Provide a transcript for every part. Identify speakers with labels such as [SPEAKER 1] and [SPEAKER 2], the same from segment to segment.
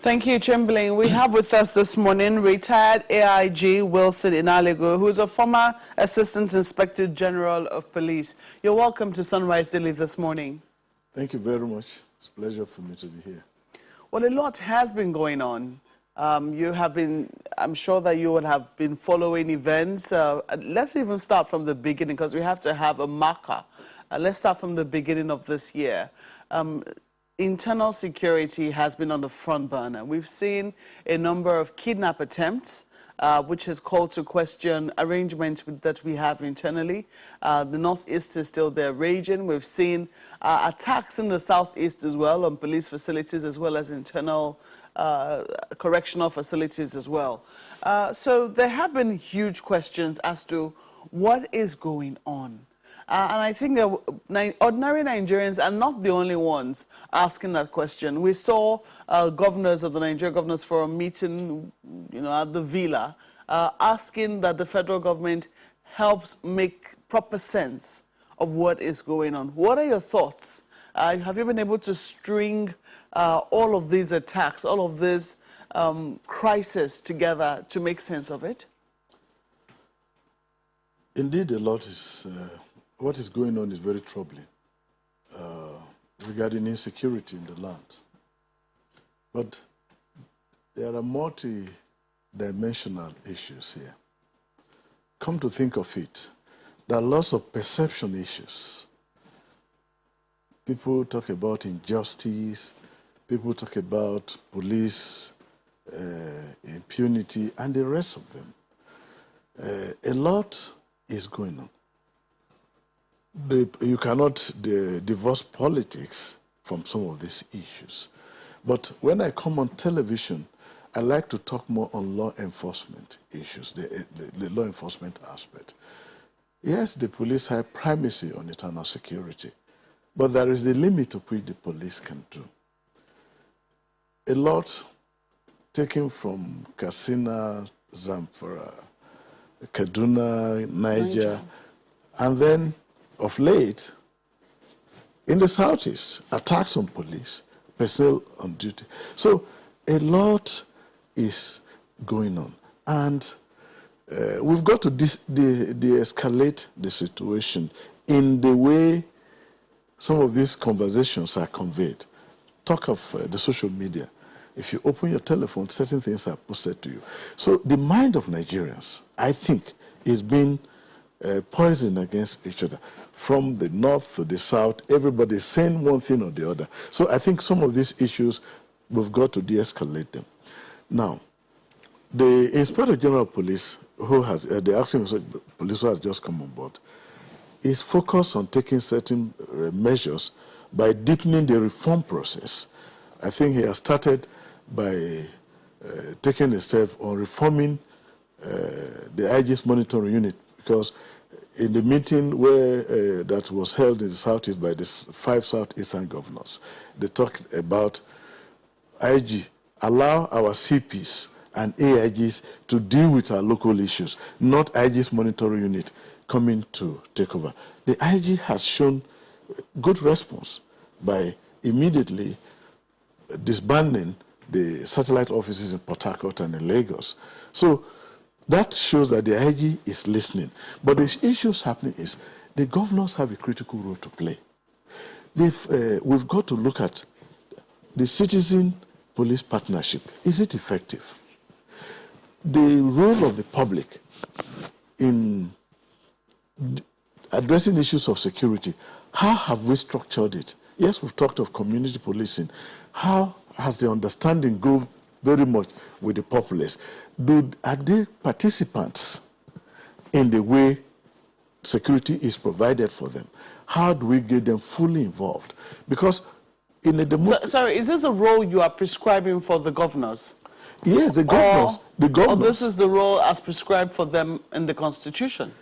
[SPEAKER 1] Thank you, Chamberlain. We have with us this morning retired AIG Wilson Inaligo, who is a former Assistant Inspector General of Police. You're welcome to Sunrise Daily this morning.
[SPEAKER 2] Thank you very much. It's a pleasure for me to be here.
[SPEAKER 1] Well, a lot has been going on. You have been, I'm sure that you would have been following events. Let's even start from the beginning, because we have to have a marker. Let's start from the beginning of this year. Internal security has been on the front burner. We've seen a number of kidnap attempts, which has called to question arrangements that we have internally. The Northeast is still there raging. We've seen attacks in the Southeast as well on police facilities, as well as internal correctional facilities as well. So there have been huge questions as to what is going on. And I think that ordinary Nigerians are not the only ones asking that question. We saw governors of the Nigeria Governors Forum meeting, at the Villa, asking that the federal government helps make proper sense of what is going on. What are your thoughts? Have you been able to string all of these attacks, all of this crisis together to make sense of it?
[SPEAKER 2] Indeed, a lot is... what is going on is very troubling regarding insecurity in the land. But there are multi-dimensional issues here. Come to think of it, there are lots of perception issues. People talk about injustice, people talk about police impunity, and the rest of them. A lot is going on. You cannot divorce politics from some of these issues. But when I come on television, I like to talk more on law enforcement issues, the law enforcement aspect. Yes, the police have primacy on internal security, but there is the limit to which the police can do. A lot taken from Katsina, Zamfara, Kaduna, Niger, and then of late, in the Southeast, attacks on police, personnel on duty. So a lot is going on. And we've got to de-escalate the situation in the way some of these conversations are conveyed. Talk of the social media. If you open your telephone, certain things are posted to you. So the mind of Nigerians, I think, is being poisoned against each other. From the north to the south, everybody is saying one thing or the other. So I think some of these issues, we've got to de-escalate them. Now, the Inspector General of Police, who has, the acting police who has just come on board, is focused on taking certain measures by deepening the reform process. I think he has started by taking a step on reforming the IG's monitoring unit, because in the meeting where that was held in the Southeast by the 5 Southeastern governors, they talked about IG, allow our CPs and AIGs to deal with our local issues, not IG's monitoring unit coming to take over. The IG has shown good response by immediately disbanding the satellite offices in Port Harcourt and in Lagos. So that shows that the IG is listening. But the issues happening is the governors have a critical role to play. We've got to look at the citizen-police partnership. Is it effective? The role of the public in addressing issues of security, how have we structured it? Yes, we've talked of community policing. How has the understanding gone very much with the populace? Are they participants in the way security is provided for them? How do we get them fully involved? Because in a democracy...
[SPEAKER 1] Sorry, is this a role you are prescribing for the governors?
[SPEAKER 2] Yes, the governors. Or
[SPEAKER 1] this is the role as prescribed for them in the Constitution?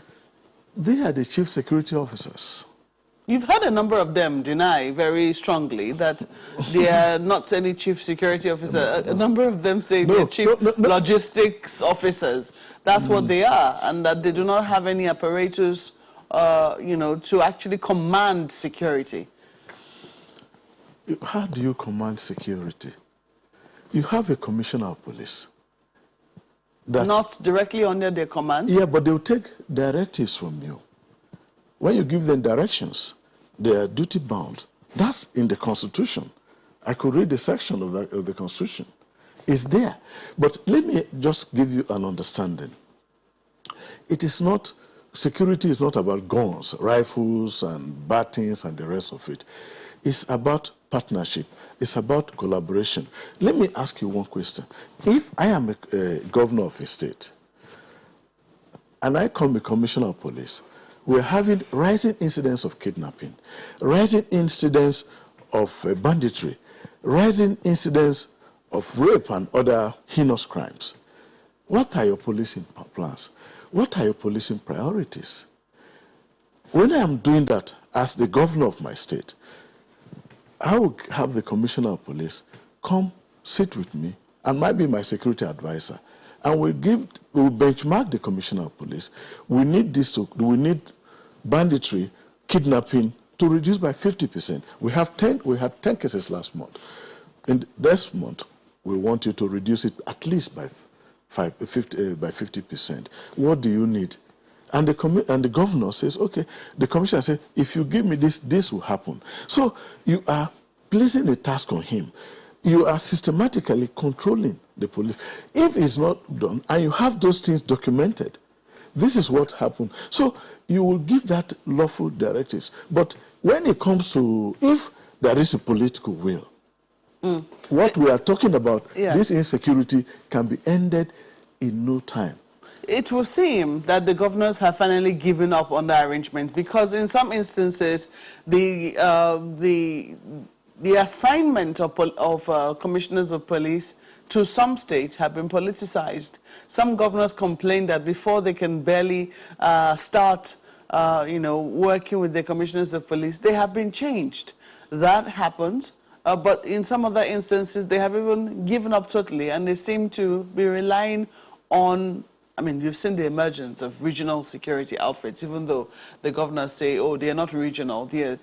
[SPEAKER 2] They are the chief security officers.
[SPEAKER 1] You've heard a number of them deny very strongly that they are not any chief security officer. A number of them say they're chief logistics officers. That's what they are, and that they do not have any apparatus, to actually command security.
[SPEAKER 2] How do you command security? you have a commissioner of police. That,
[SPEAKER 1] not directly under their command?
[SPEAKER 2] Yeah, but they'll take directives from you. When you give them directions, they are duty bound. That's in the Constitution. I could read the section of the Constitution. It's there. But let me just give you an understanding. It is not, security is not about guns, rifles, and batons, and the rest of it. It's about partnership. It's about collaboration. Let me ask you one question. If I am a governor of a state, and I come a commissioner of police, we're having rising incidents of kidnapping, rising incidents of banditry, rising incidents of rape and other heinous crimes. What are your policing plans? What are your policing priorities? When I am doing that as the governor of my state, I will have the commissioner of police come sit with me and might be my security advisor, and we'll benchmark the commissioner of police. We need banditry, kidnapping to reduce by 50%. We had 10 cases last month. In this month, we want you to reduce it at least by 50%. What do you need? And the governor says, okay, the commissioner says, if you give me this, this will happen. So you are placing a task on him. You are systematically controlling the police. If it's not done, and you have those things documented, this is what happened. So you will give that lawful directives. But when it comes to, if there is a political will, what we are talking about, this insecurity can be ended in no time.
[SPEAKER 1] It will seem that the governors have finally given up on the arrangement, because in some instances, the assignment of commissioners of police to some states have been politicized. Some governors complain that before they can barely start working with the commissioners of police, they have been changed. That happens. But in some other instances, they have even given up totally, and they seem to be relying on, I mean, you've seen the emergence of regional security outfits, even though the governors say, oh, they're not regional, they're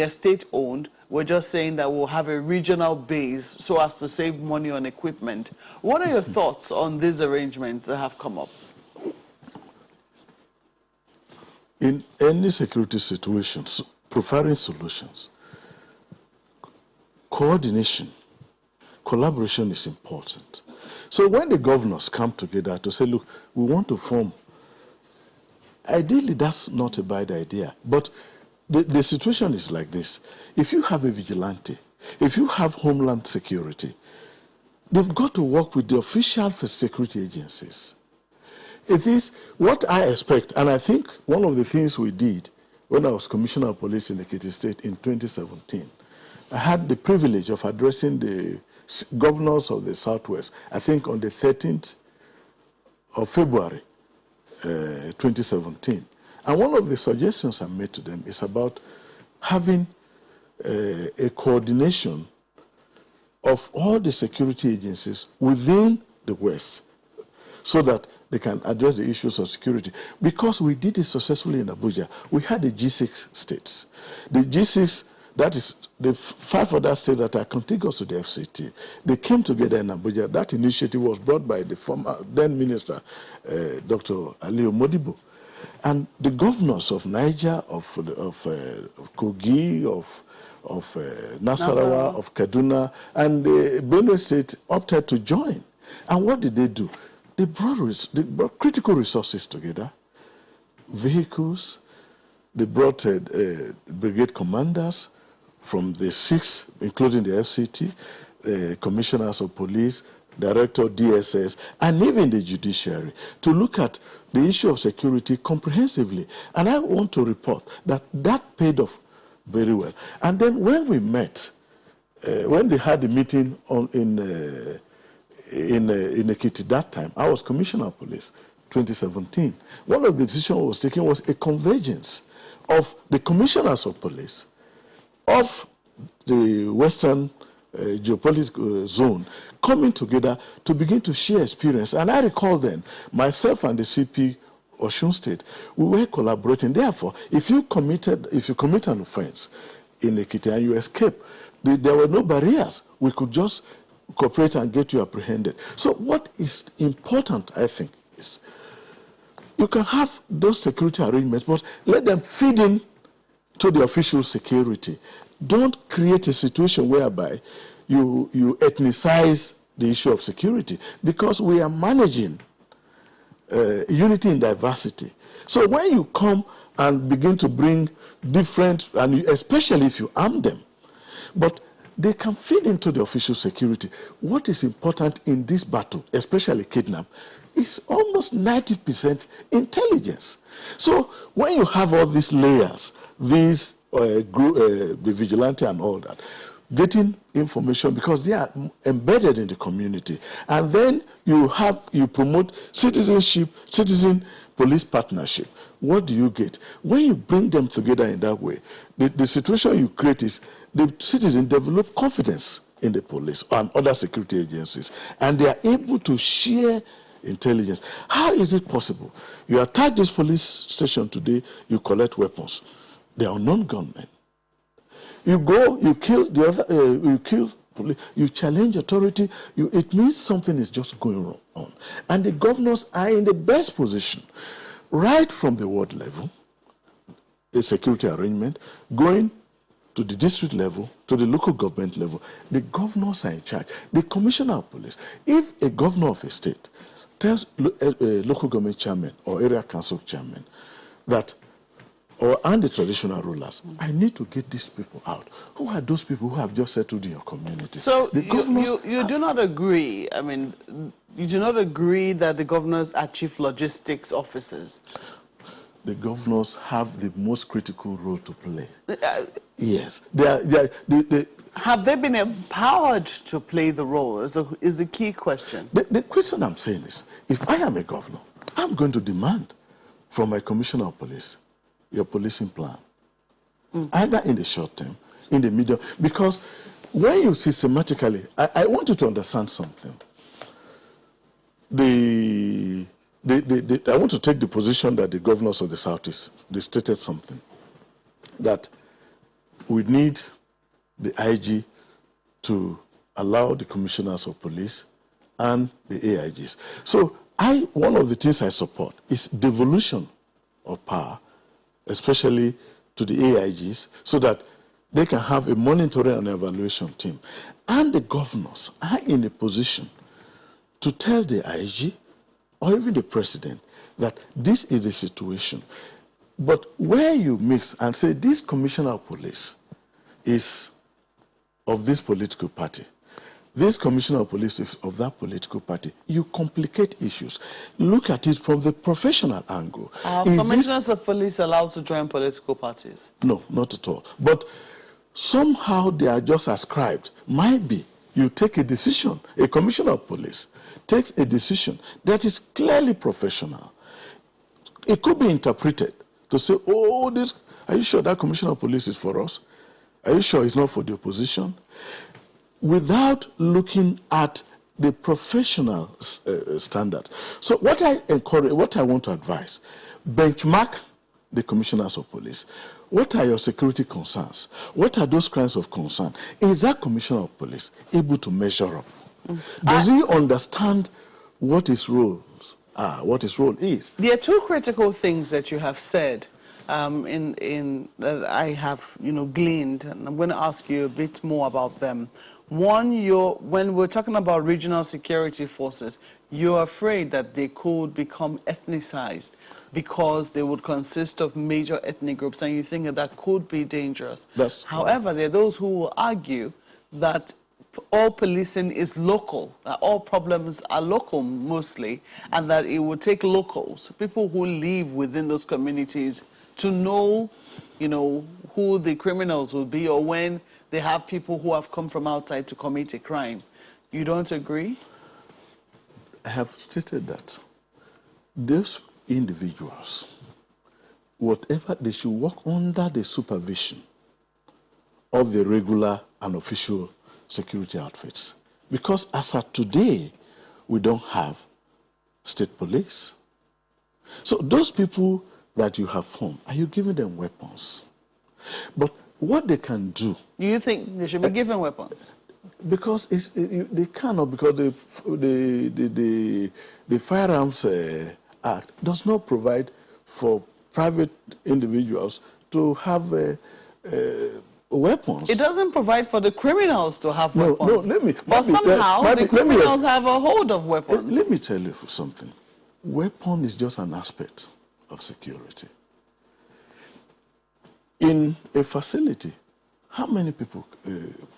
[SPEAKER 1] state-owned. We're just saying that we'll have a regional base so as to save money on equipment. What are your thoughts on these arrangements that have come up?
[SPEAKER 2] In any security situation, providing solutions, coordination, collaboration is important. So when the governors come together to say, look, we want to form, ideally that's not a bad idea, but the situation is like this. If you have a vigilante, if you have homeland security, they've got to work with the official security agencies. It is what I expect, and I think one of the things we did when I was Commissioner of Police in Ekiti State in 2017, I had the privilege of addressing the governors of the Southwest, I think on the 13th of February 2017. And one of the suggestions I made to them is about having a coordination of all the security agencies within the West so that they can address the issues of security. Because we did it successfully in Abuja, we had the G6 states. The G6, that is the 5 other states that are contiguous to the FCT. They came together in Abuja. That initiative was brought by the former then minister, Dr. Aliyu Modibo. And the governors of Niger, of Kogi, of Nasarawa, of Kaduna, and the Benue State opted to join. And what did they do? They brought critical resources together, vehicles. They brought brigade commanders from the 6, including the FCT, commissioners of police, director of DSS, and even the judiciary, to look at the issue of security comprehensively. And I want to report that that paid off very well. And then when we met, when they had the meeting in Ekiti that time, I was Commissioner of Police, 2017. One of the decisions was taken was a convergence of the commissioners of police of the Western geopolitical zone coming together to begin to share experience. And I recall then, myself and the CP Osun State, we were collaborating. Therefore, if you commit an offense in Ekiti and you escape, there were no barriers. We could just cooperate and get you apprehended. So what is important, I think, is you can have those security arrangements, but let them feed in to the official security. Don't create a situation whereby you ethnicize the issue of security, because we are managing unity in diversity. So when you come and begin to bring different, and especially if you arm them, but they can feed into the official security. What is important in this battle, especially kidnap, is almost 90% intelligence. So when you have all these layers, these the vigilante and all that, getting information because they are embedded in the community, and then you promote citizenship, citizen-police partnership. What do you get? When you bring them together in that way, the situation you create is the citizens develop confidence in the police and other security agencies, and they are able to share intelligence. How is it possible? You attack this police station today, you collect weapons. They are unknown gunmen. You go, you kill the other, you kill police, you challenge authority, it means something is just going on. And the governors are in the best position, right from the ward level, a security arrangement, going to the district level, to the local government level. The governors are in charge. The commissioner of police, if a governor of a state tells a local government chairman or area council chairman that, and the traditional rulers, I need to get these people out. Who are those people who have just settled in your community?
[SPEAKER 1] So you do not agree, I mean, you do not agree that the governors are chief logistics officers?
[SPEAKER 2] The governors have the most critical role to play. Yes.
[SPEAKER 1] Have they been empowered to play the role is the key question.
[SPEAKER 2] The question I'm saying is, if I am a governor, I'm going to demand from my commissioner of police your policing plan, either in the short term, in the medium, because when you systematically, I want you to understand something. I want to take the position that the governors of the Southeast, they stated something, that we need the IG to allow the commissioners of police and the AIGs. So one of the things I support is devolution of power, especially to the AIGs, so that they can have a monitoring and evaluation team. And the governors are in a position to tell the IG or even the president that this is the situation. But where you mix and say this commissioner of police is of this political party, this commissioner of police is of that political party, you complicate issues. Look at it from the professional angle.
[SPEAKER 1] Are commissioners of police allowed to join political parties?
[SPEAKER 2] No, not at all. But somehow they are just ascribed. Might be you take a decision, a commissioner of police takes a decision that is clearly professional. It could be interpreted to say, oh, are you sure that commissioner of police is for us? Are you sure it's not for the opposition? Without looking at the professional standards. So what I want to advise, benchmark the commissioners of police. What are your security concerns? What are those kinds of concern? Is that commissioner of police able to measure up? Does he understand what his roles are, what his role is?
[SPEAKER 1] There are two critical things that you have said that I have gleaned, and I'm going to ask you a bit more about them. One, when we're talking about regional security forces, you're afraid that they could become ethnicized because they would consist of major ethnic groups, and you think that could be dangerous. However, there are those who will argue that all policing is local, that all problems are local mostly, and that it would take locals, people who live within those communities, to know, who the criminals will be, or when they have people who have come from outside to commit a crime. You don't agree?
[SPEAKER 2] I have stated that those individuals, whatever, they should work under the supervision of the regular and official security outfits. Because as of today, we don't have state police. So those people that you have formed, are you giving them weapons? But what they can do...
[SPEAKER 1] Do you think they should be given weapons?
[SPEAKER 2] Because they cannot, because the Firearms Act does not provide for private individuals to have weapons.
[SPEAKER 1] It doesn't provide for the criminals to have
[SPEAKER 2] No,
[SPEAKER 1] weapons.
[SPEAKER 2] let me.
[SPEAKER 1] But somehow the criminals have a hold of weapons.
[SPEAKER 2] Let me tell you something. Weapon is just an aspect of security. In a facility, how many people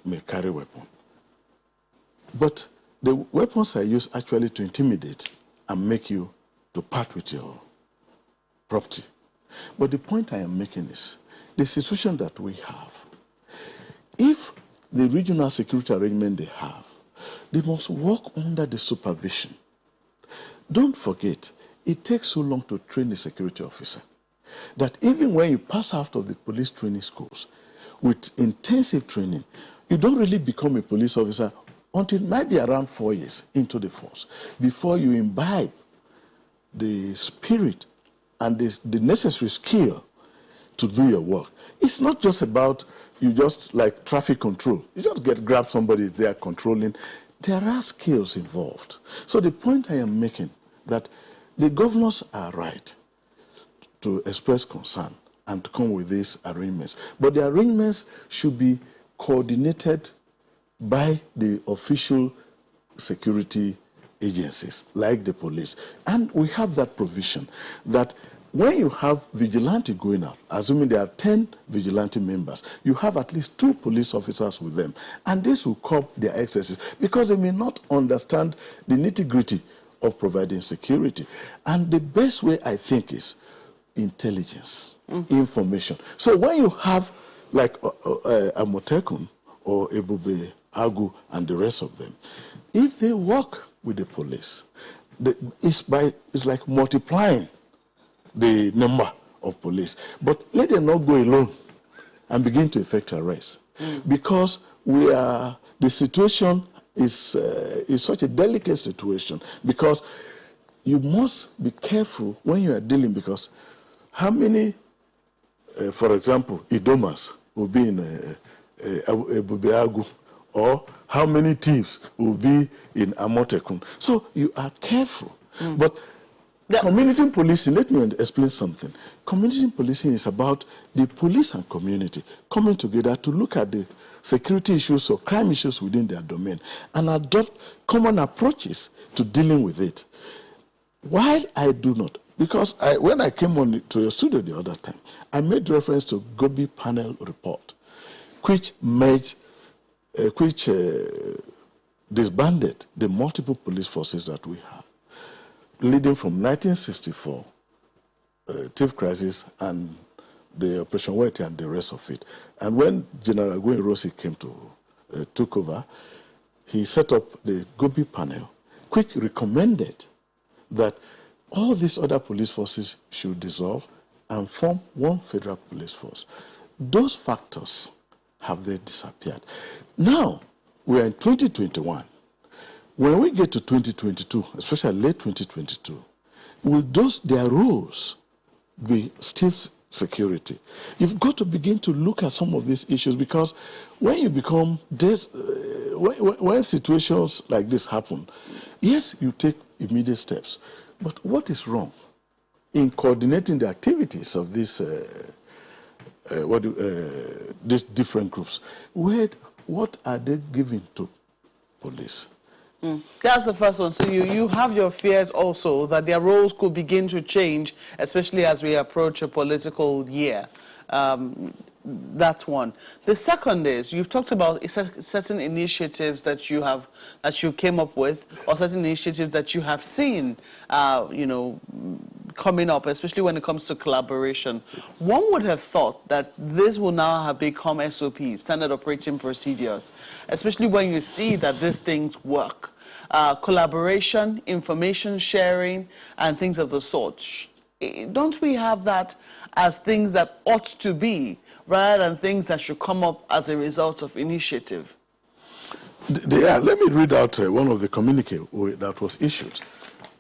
[SPEAKER 2] may carry weapon? But the weapons are used actually to intimidate and make you to part with your property. But the point I am making is the situation that we have. If the regional security arrangement they have, they must work under the supervision. Don't forget, it takes so long to train a security officer that even when you pass out of the police training schools with intensive training, you don't really become a police officer until it might be around 4 years into the force before you imbibe the spirit and the necessary skill to do your work. It's not just about you just like traffic control. You just grab somebody there controlling. There are skills involved. So the point I am making that the governors are right to express concern and to come with these arrangements. But the arrangements should be coordinated by the official security agencies, like the police. And we have that provision that when you have vigilante going out, assuming there are 10 vigilante members, you have at least 2 police officers with them. And this will curb their excesses because they may not understand the nitty-gritty of providing security. And the best way, I think, is intelligence, information. So when you have like Amotekun or Ebube Agu and the rest of them, if they work with the police, it's like multiplying the number of police. But let them not go alone and begin to effect arrests. Because the situation is such a delicate situation, because you must be careful when you are dealing, because how many, for example, Idomas will be in Ebubeagu, or how many thieves will be in Amotekun. So you are careful. But community policing, let me explain something. Community policing is about the police and community coming together to look at the security issues or crime issues within their domain and adopt common approaches to dealing with it. While I do not, because when I came on to your studio the other time, I made reference to Gobi panel report, which disbanded the multiple police forces that we have, leading from 1964, TIF crisis and the Operation Wete and the rest of it. And when General Agui Rossi took over, he set up the Gobi panel, which recommended that all these other police forces should dissolve and form one federal police force. Those factors have they disappeared. Now, we are in 2021. When we get to 2022, especially late 2022, will their roles be still security? You've got to begin to look at some of these issues, because when you become this, when situations like this happen, yes, you take immediate steps. But what is wrong in coordinating the activities of these different groups? What are they giving to police?
[SPEAKER 1] That's the first one. So you have your fears also that their roles could begin to change, especially as we approach a political year. That's one. The second is, you've talked about certain initiatives that you came up with, or certain initiatives that you have seen, coming up, especially when it comes to collaboration. One would have thought that this will now have become SOPs, standard operating procedures, especially when you see that these things work. Collaboration, information sharing, and things of the sort. Don't we have that as things that ought to be, rather than things that should come up as a result of initiative?
[SPEAKER 2] Let me read out one of the communique that was issued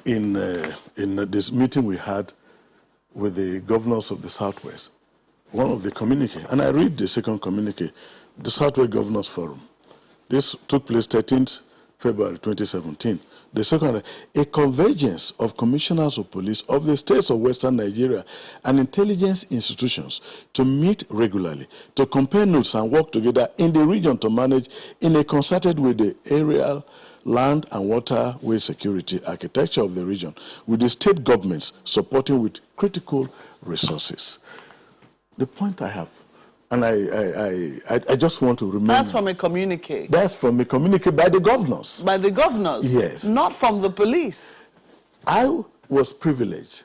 [SPEAKER 2] in this meeting we had with the governors of the Southwest. One of the communique, and I read the second communique, the Southwest Governors Forum. This took place 13th February 2017. The second, a convergence of commissioners of police of the states of Western Nigeria and intelligence institutions to meet regularly, to compare notes and work together in the region to manage in a concerted way the aerial, land and waterway security architecture of the region, with the state governments supporting with critical resources. The point I have, and I just want to remember.
[SPEAKER 1] That's from a communique.
[SPEAKER 2] That's from a communique by the governors.
[SPEAKER 1] By the governors?
[SPEAKER 2] Yes.
[SPEAKER 1] Not from the police.
[SPEAKER 2] I was privileged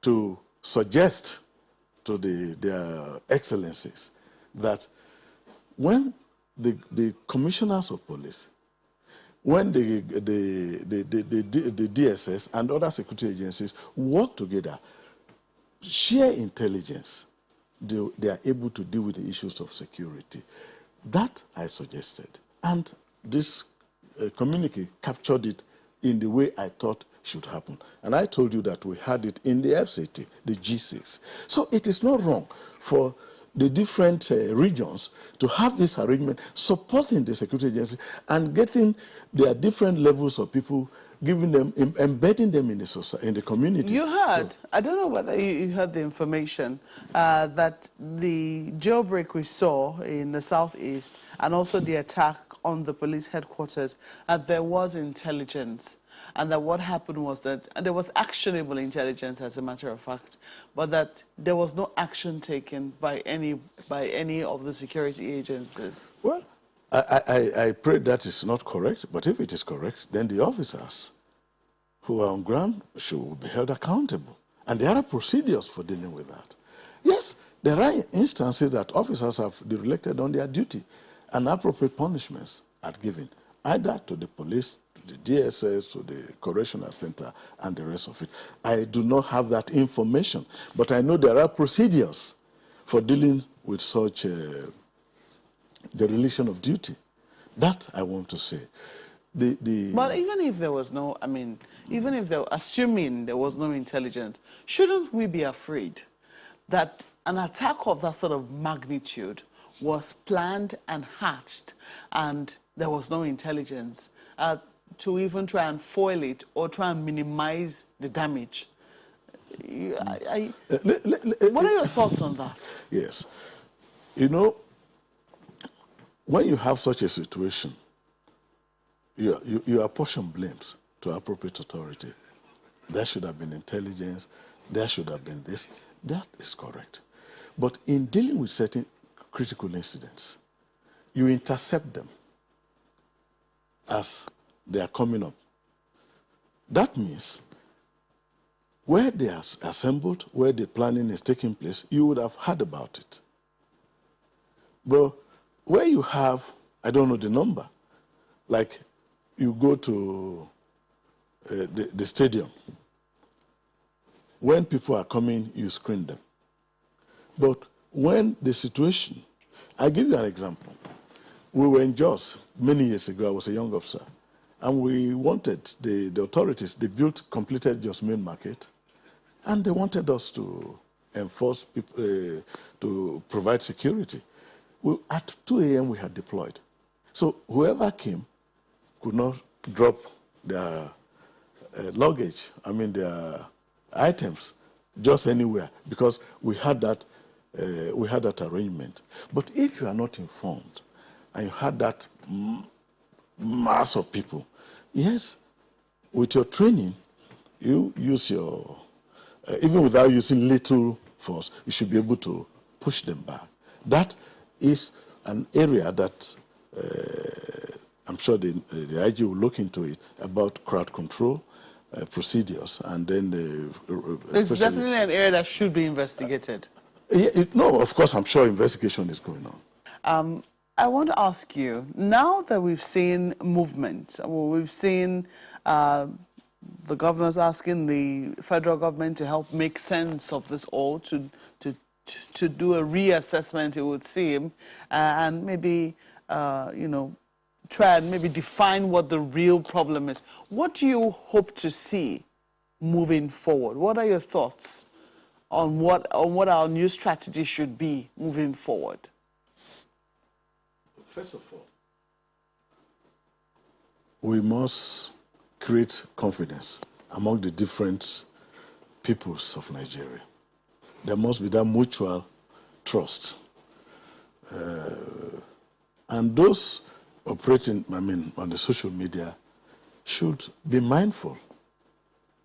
[SPEAKER 2] to suggest to their excellencies that when the commissioners of police, when the DSS and other security agencies work together, share intelligence, they are able to deal with the issues of security. That I suggested. And this communique captured it in the way I thought should happen. And I told you that we had it in the FCT, the G6. So it is not wrong for the different regions to have this arrangement supporting the security agency and getting their different levels of people, giving them, embedding them in the society, in the community.
[SPEAKER 1] You heard, I don't know whether you heard the information, that the jailbreak we saw in the southeast and also the attack on the police headquarters, there was intelligence. And that what happened was that there was actionable intelligence, as a matter of fact, but that there was no action taken by any of the security agencies.
[SPEAKER 2] Well, I pray that is not correct, but if it is correct, then the officers who are on ground should be held accountable. And there are procedures for dealing with that. Yes, there are instances that officers have derelict on their duty and appropriate punishments are given, either to the police, to the DSS, to the correctional center, and the rest of it. I do not have that information, but I know there are procedures for dealing with such dereliction of duty. That I want to say. But
[SPEAKER 1] even if there was no, even if assuming there was no intelligence, shouldn't we be afraid that an attack of that sort of magnitude was planned and hatched and there was no intelligence to even try and foil it or try and minimize the damage? What are your thoughts on that?
[SPEAKER 2] Yes. You know, when you have such a situation, you apportion blames to appropriate authority. There should have been intelligence, there should have been this. That is correct. But in dealing with certain critical incidents, you intercept them as they are coming up. That means where they are assembled, where the planning is taking place, you would have heard about it. But where you have, I don't know the number, like you go to the stadium, when people are coming, you screen them. But when the situation, I'll give you an example. We were in Jos many years ago. I was a young officer. And we wanted, the authorities, they completed Jos Main Market, and they wanted us to enforce, to provide security. At 2 a.m. we had deployed. So whoever came could not drop their luggage, their items, just anywhere, because we had that arrangement. But if you are not informed, and you had that mass of people, yes, with your training, you use your, even without using little force, you should be able to push them back. That is an area that I'm sure the IG will look into it, about crowd control procedures, and then
[SPEAKER 1] it's definitely an area that should be investigated.
[SPEAKER 2] No, of course, I'm sure investigation is going on.
[SPEAKER 1] I want to ask you, now that we've seen movement, we've seen the governors asking the federal government to help make sense of this all, to do a reassessment, it would seem, and maybe, try and maybe define what the real problem is. What do you hope to see moving forward? What are your thoughts on what our new strategy should be moving forward?
[SPEAKER 2] First of all, we must create confidence among the different peoples of Nigeria. There must be that mutual trust. And those operating, on the social media should be mindful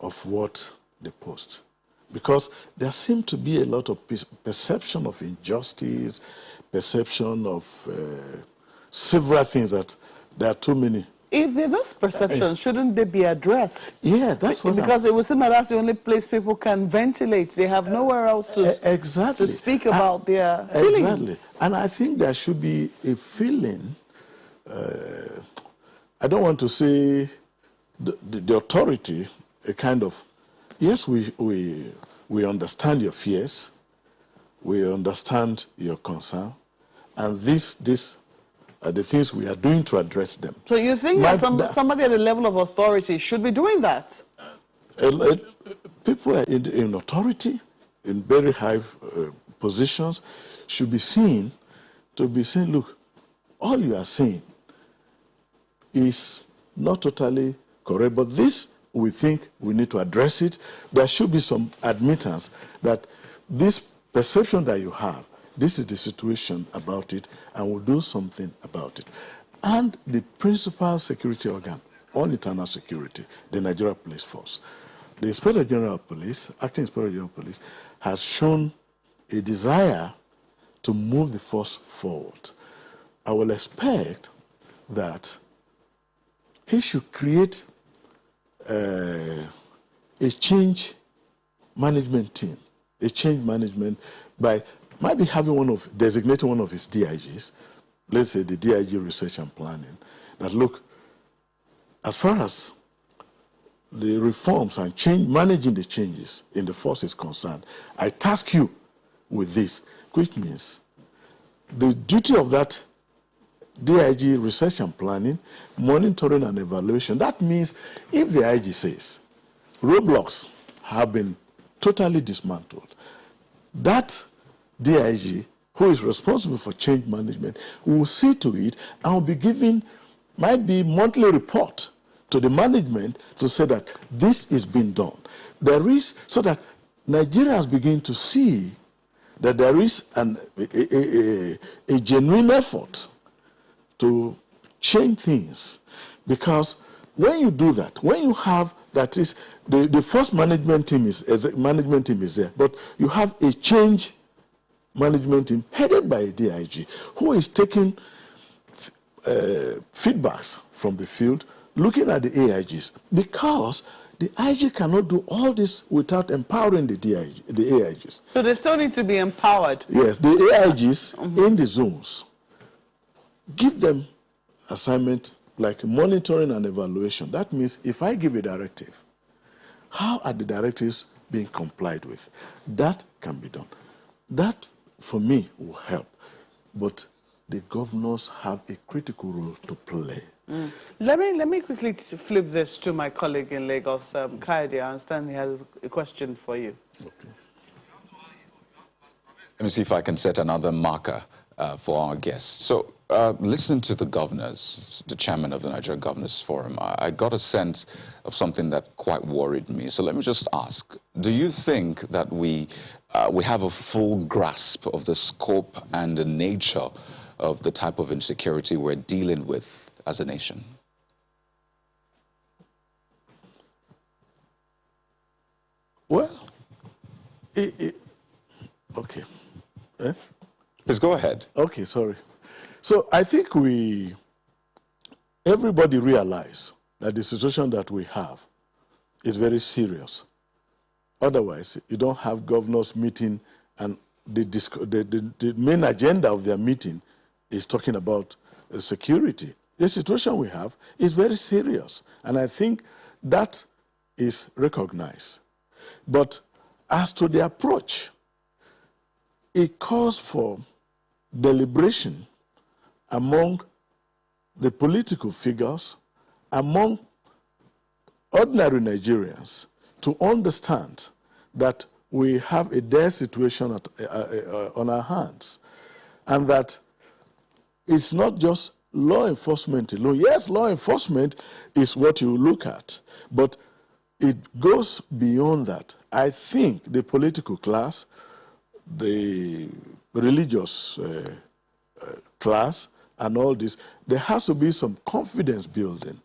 [SPEAKER 2] of what they post. Because there seems to be a lot of perception of injustice, perception of several things that there are too many.
[SPEAKER 1] If there are those perceptions, shouldn't they be addressed?
[SPEAKER 2] Yeah, that's what.
[SPEAKER 1] Because it would seem that that's the only place people can ventilate. They have nowhere else to speak about their feelings.
[SPEAKER 2] Exactly. And I think there should be a feeling, I don't want to say the authority, a kind of, yes, we understand your fears, we understand your concern, and these are the things we are doing to address them.
[SPEAKER 1] So you think that somebody at the level of authority should be doing that?
[SPEAKER 2] People in authority, in very high positions, should be seen to be saying, look, all you are saying is not totally correct, but this, we think we need to address it. There should be some admittance that this perception that you have, this is the situation about it, and we'll do something about it. And the principal security organ on internal security, the Nigeria Police Force, the Inspector General of Police, Acting Inspector General of Police, has shown a desire to move the force forward. I will expect that he should create a change management team, a change management by maybe having designating one of his DIGs, let's say the DIG Research and Planning, that look, as far as the reforms and managing the changes in the force is concerned, I task you with this, which means the duty of that DIG Research and Planning, monitoring and evaluation. That means if the IG says roadblocks have been totally dismantled, that DIG, who is responsible for change management, will see to it and will be giving, might be monthly report to the management to say that this is being done. There is, so that Nigerians begin to see that there is a genuine effort to change things. Because when you do that, when you have, that is, the first management team is there, but you have a change management team headed by a DIG who is taking feedbacks from the field, looking at the AIGs, because the IG cannot do all this without empowering the AIGs.
[SPEAKER 1] So they still need to be empowered.
[SPEAKER 2] Yes, the AIGs in the zones, give them assignment like monitoring and evaluation. That means if I give a directive, how are the directives being complied with? That can be done. That, for me, will help. But the governors have a critical role to play.
[SPEAKER 1] Let me quickly flip this to my colleague in Lagos, Kaide. I understand he has a question for you.
[SPEAKER 2] Okay.
[SPEAKER 3] Let me see if I can set another marker for our guests. So, listen to the governors, the chairman of the Nigeria Governors Forum. I got a sense of something that quite worried me. So let me just ask, do you think that we have a full grasp of the scope and the nature of the type of insecurity we're dealing with as a nation?
[SPEAKER 2] Well, okay.
[SPEAKER 3] Please go ahead.
[SPEAKER 2] Okay, sorry. So I think everybody realize that the situation that we have is very serious. Otherwise, you don't have governors meeting, and the main agenda of their meeting is talking about security. The situation we have is very serious, and I think that is recognized. But as to the approach, it calls for deliberation among the political figures, among ordinary Nigerians, to understand that we have a dire situation on our hands, and that it's not just law enforcement alone. Yes, law enforcement is what you look at, but it goes beyond that. I think the political class, the religious class, and all this, there has to be some confidence building.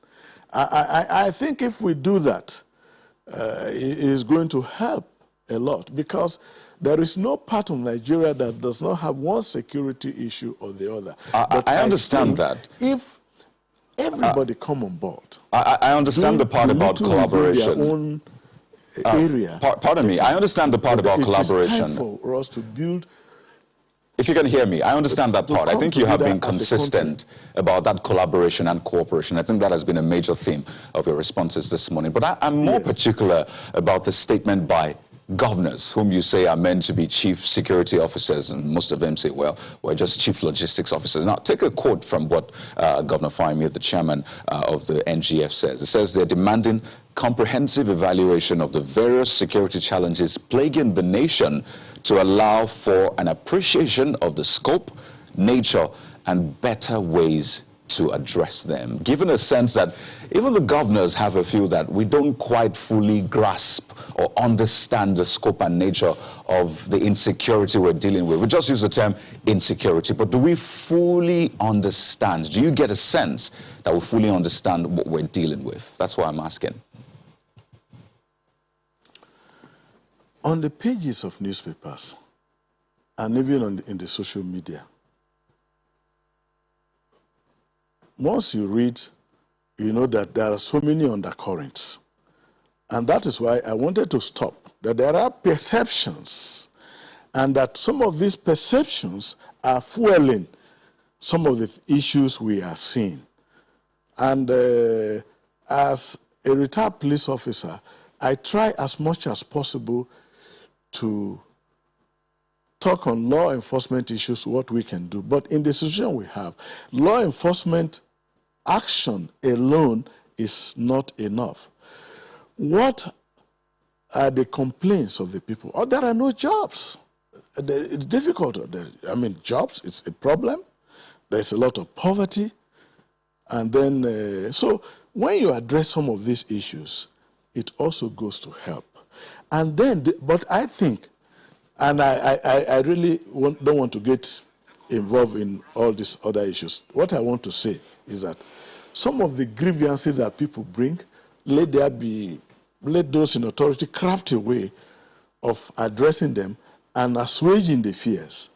[SPEAKER 2] I think if we do that, it is going to help a lot, because there is no part of Nigeria that does not have one security issue or the other. But
[SPEAKER 3] I understand that.
[SPEAKER 2] If everybody come on board,
[SPEAKER 3] I understand the part about collaboration.
[SPEAKER 2] Their own area.
[SPEAKER 3] Pardon me. I understand the part about collaboration.
[SPEAKER 2] It is time for us to build.
[SPEAKER 3] If you can hear me, I understand that part. I think you have been consistent about that collaboration and cooperation. I think that has been a major theme of your responses this morning. But I'm more particular about the statement by governors, whom you say are meant to be chief security officers, and most of them say, well, we're just chief logistics officers. Now, take a quote from what Governor Fahimi, the chairman of the NGF, says. It says they're demanding comprehensive evaluation of the various security challenges plaguing the nation to allow for an appreciation of the scope, nature, and better ways to address them. Given a sense that even the governors have a feel that we don't quite fully grasp or understand the scope and nature of the insecurity we're dealing with. We just use the term insecurity, but do we fully understand? Do you get a sense that we fully understand what we're dealing with? That's why I'm asking.
[SPEAKER 2] On the pages of newspapers, and even in the social media, once you read, you know that there are so many undercurrents. And that is why I wanted to stop, that there are perceptions, and that some of these perceptions are fueling some of the issues we are seeing. And as a retired police officer, I try as much as possible to talk on law enforcement issues, what we can do. But in the situation we have, law enforcement action alone is not enough. What are the complaints of the people? Oh, there are no jobs. It's difficult. I mean, jobs, it's a problem. There's a lot of poverty. And then, so when you address some of these issues, it also goes to help. And then, but I think, and I really don't want to get involved in all these other issues. What I want to say is that some of the grievances that people bring, let those in authority craft a way of addressing them and assuaging the fears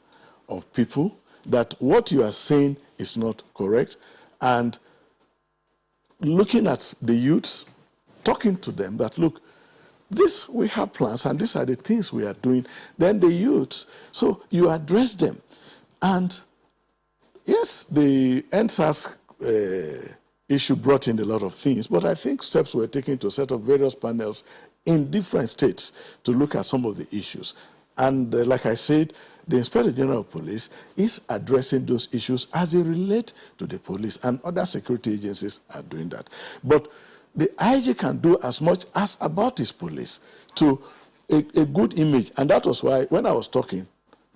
[SPEAKER 2] of people that what you are saying is not correct, and looking at the youths, talking to them that, look, this, we have plans, and these are the things we are doing. Then the youths, so you address them. And yes, the NSAS issue brought in a lot of things, but I think steps were taken to set up various panels in different states to look at some of the issues. And like I said, the Inspector General of Police is addressing those issues as they relate to the police, and other security agencies are doing that. But the IG can do as much as about his police to a good image. And that was why, when I was talking,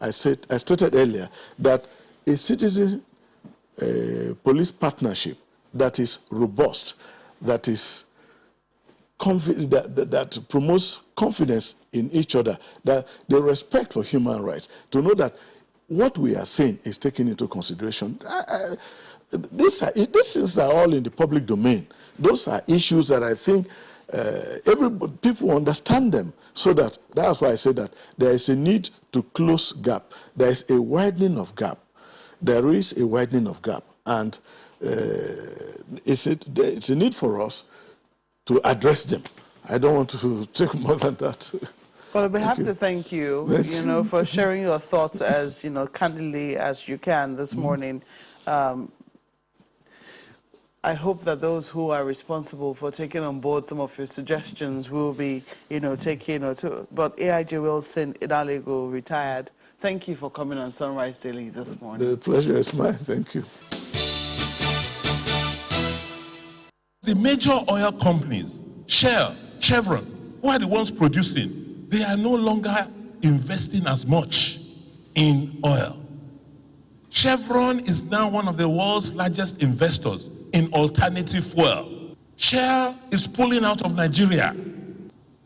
[SPEAKER 2] I stated earlier that a citizen police partnership that is robust, that is that promotes confidence in each other, that the respect for human rights, to know that what we are saying is taken into consideration. These things are all in the public domain. Those are issues that I think people understand them, so that's why I say that there is a need to close gap. There is a widening of gap. There is a widening of gap, and it's a need for us to address them. I don't want to take more than that.
[SPEAKER 1] Well, we have to thank you, for sharing your thoughts as, candidly as you can this morning. I hope that those who are responsible for taking on board some of your suggestions will be, taking But AIG Wilson Idalego, retired, thank you for coming on Sunrise Daily this morning.
[SPEAKER 2] The pleasure is mine. Thank you.
[SPEAKER 4] The major oil companies, Shell, Chevron, who are the ones producing, they are no longer investing as much in oil. Chevron is now one of the world's largest investors in alternative fuel. Shell is pulling out of Nigeria.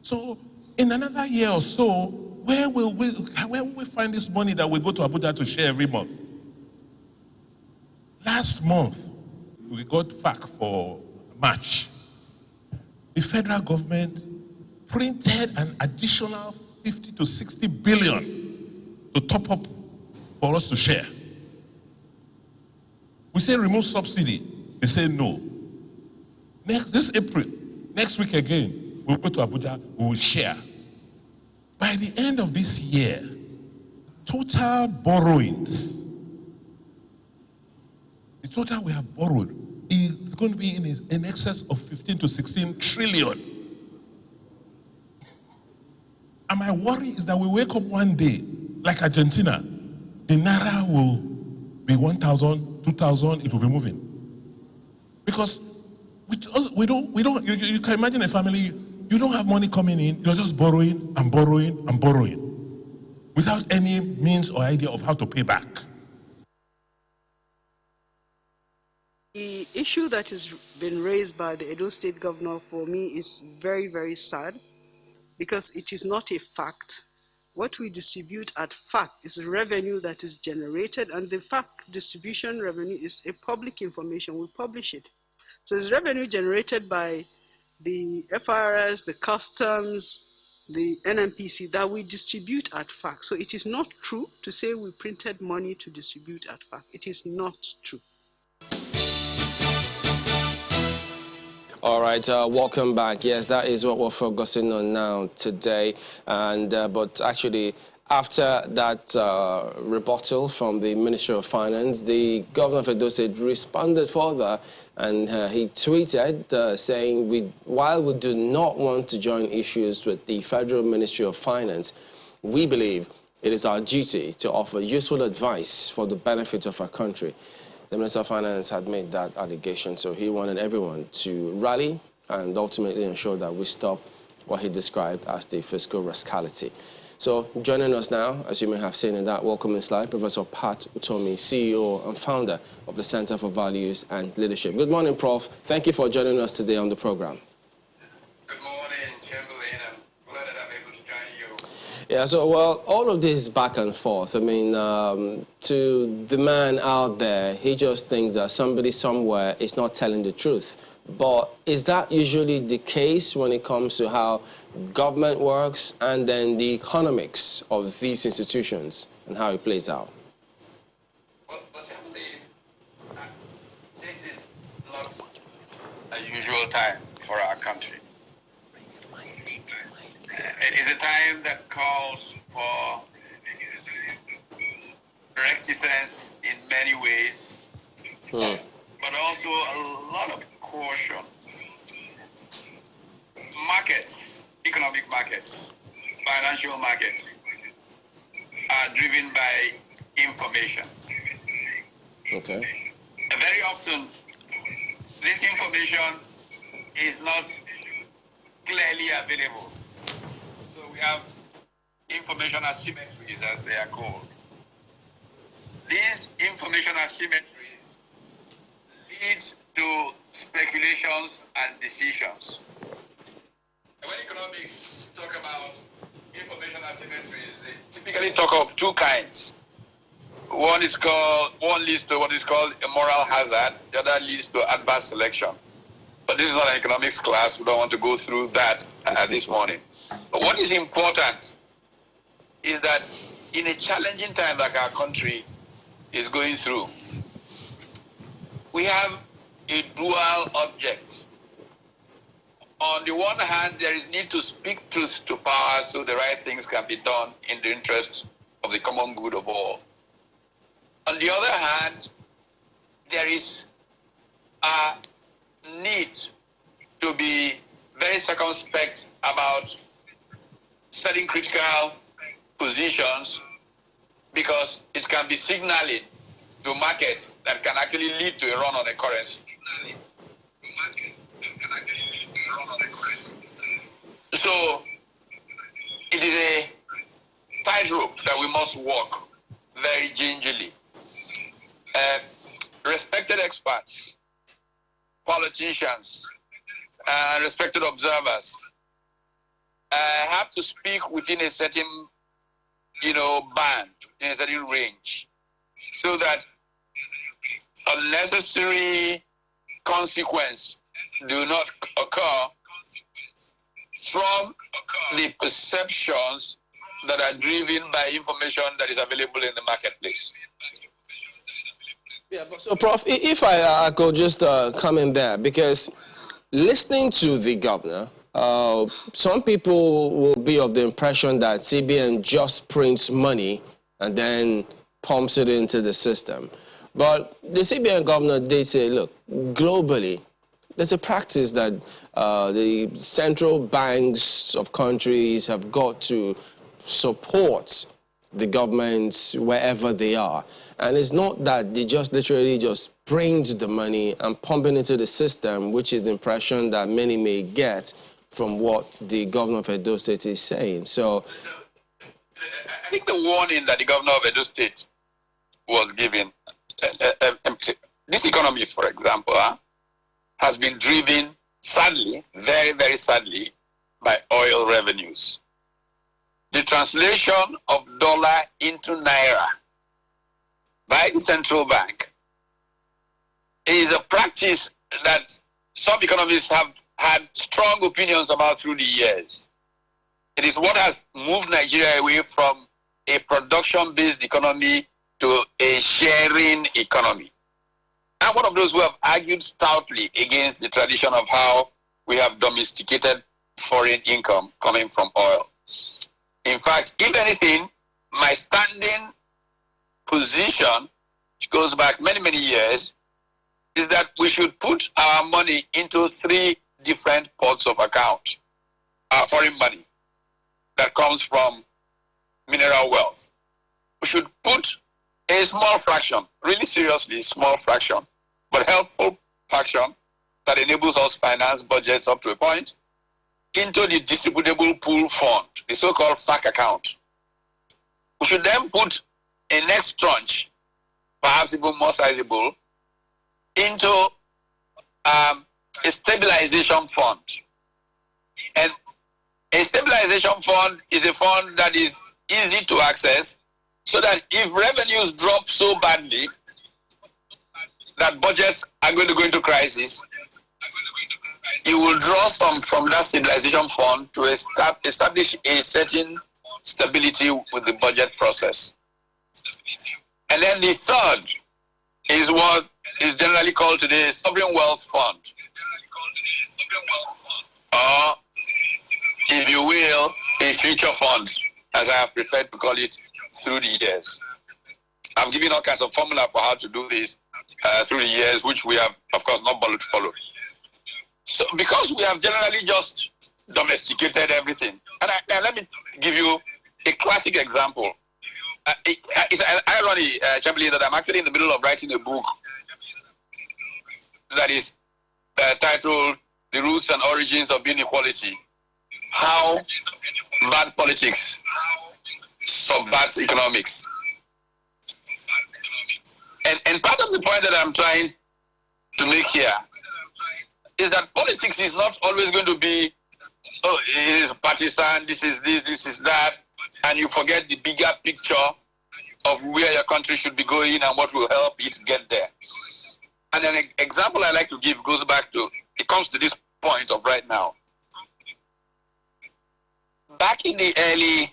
[SPEAKER 4] So in another year or so, where will we find this money that we go to Abuja to share every month? Last month, we got FAC for March. The federal government printed an additional 50 to 60 billion to top up for us to share. We say remove subsidy. They say no. This April, next week again, we'll go to Abuja, we will share. By the end of this year, total borrowings, the total we have borrowed is going to be in excess of 15 to 16 trillion. And my worry is that we wake up one day, like Argentina, the Naira will be 1,000, 2,000, it will be moving. Because you can imagine a family, you don't have money coming in, you're just borrowing and borrowing and borrowing without any means or idea of how to pay back.
[SPEAKER 5] The issue that has been raised by the Edo State Governor for me is very, very sad because it is not a fact. What we distribute at FAC is revenue that is generated, and the FAC distribution revenue is a public information. We publish it. So it's revenue generated by the FRS, the customs, the NMPC that we distribute at FAC. So it is not true to say we printed money to distribute at FAC. It is not true.
[SPEAKER 6] All right, welcome back. Yes, that is what we're focusing on now today. And but actually, after that rebuttal from the Ministry of Finance, the Governor of Edo State responded further, and he tweeted saying, while we do not want to join issues with the Federal Ministry of Finance, we believe it is our duty to offer useful advice for the benefit of our country. The Minister of Finance had made that allegation, so he wanted everyone to rally and ultimately ensure that we stop what he described as the fiscal rascality. So joining us now, as you may have seen in that welcoming slide, Professor Pat Utomi, CEO and founder of the Center for Values and Leadership. Good morning, Prof. Thank you for joining us today on the program.
[SPEAKER 7] Good morning, Chamberlain. I'm glad that I'm able to join you.
[SPEAKER 6] Yeah, so, well, all of this back and forth, I mean, to the man out there, he just thinks that somebody somewhere is not telling the truth. But is that usually the case when it comes to how government works and then the economics of these institutions and how it plays out?
[SPEAKER 7] Well, Chamberlain, this is not a usual time for our country. It is a time that calls for reticence in many ways, but also a lot of caution. Markets, economic markets, financial markets are driven by information.
[SPEAKER 6] Okay.
[SPEAKER 7] And very often, this information is not clearly available. So we have information asymmetries, as they are called. These information asymmetries lead to speculations and decisions. And when economics talk about information asymmetries, they typically talk of two kinds. One leads to what is called a moral hazard, the other leads to adverse selection. But this is not an economics class, we don't want to go through that this morning. But what is important is that in a challenging time like our country is going through, we have a dual object. On the one hand, there is need to speak truth to power so the right things can be done in the interest of the common good of all. On the other hand, there is a need to be very circumspect about setting critical positions because it can be signaling to markets that can actually lead to a run on a currency. So it is a tightrope that we must walk very gingerly. respected experts, politicians, respected observers have to speak within a certain, band, in a certain range, so that unnecessary consequence do not occur from the perceptions that are driven by information that is available in the marketplace.
[SPEAKER 6] Yeah, but so Prof, if I could just come in there, because listening to the governor, some people will be of the impression that CBN just prints money and then pumps it into the system. But the CBN governor did say, look, globally, there's a practice that the central banks of countries have got to support the governments wherever they are. And it's not that they just literally just print the money and pump it into the system, which is the impression that many may get from what the governor of Edo State is saying. So
[SPEAKER 7] I think the warning that the governor of Edo State was giving, this economy, for example, has been driven, sadly, very, very sadly, by oil revenues. The translation of dollar into naira by the central bank is a practice that some economists have had strong opinions about through the years. It is what has moved Nigeria away from a production-based economy to a sharing economy. I'm one of those who have argued stoutly against the tradition of how we have domesticated foreign income coming from oil. In fact, if anything, my standing position, which goes back many, many years, is that we should put our money into 3 different pots of account. Our foreign money that comes from mineral wealth. We should put a small fraction, really seriously small fraction, but helpful fraction that enables us finance budgets up to a point, into the distributable pool fund, the so-called FAC account. We should then put a next tranche, perhaps even more sizable, into a stabilization fund. And a stabilization fund is a fund that is easy to access, so that if revenues drop so badly that budgets are going to go into crisis, you will draw some from that stabilization fund to establish a certain stability with the budget process. And then the third is what is generally called today a sovereign wealth fund. Or, if you will, a future fund, as I have preferred to call it through the years. I'm giving all kinds of formula for how to do this through the years, which we have, of course, not bothered to follow. So, because we have generally just domesticated everything, and let me give you a classic example. It's an irony, Chabli, that I'm actually in the middle of writing a book that is titled The Roots and Origins of Inequality, How Bad Politics Subverts Economics. And part of the point that I'm trying to make here is that politics is not always going to be, oh, it is partisan, this is this, this is that, and you forget the bigger picture of where your country should be going and what will help it get there. And an example I like to give goes back to, it comes to this point of right now. Back in the early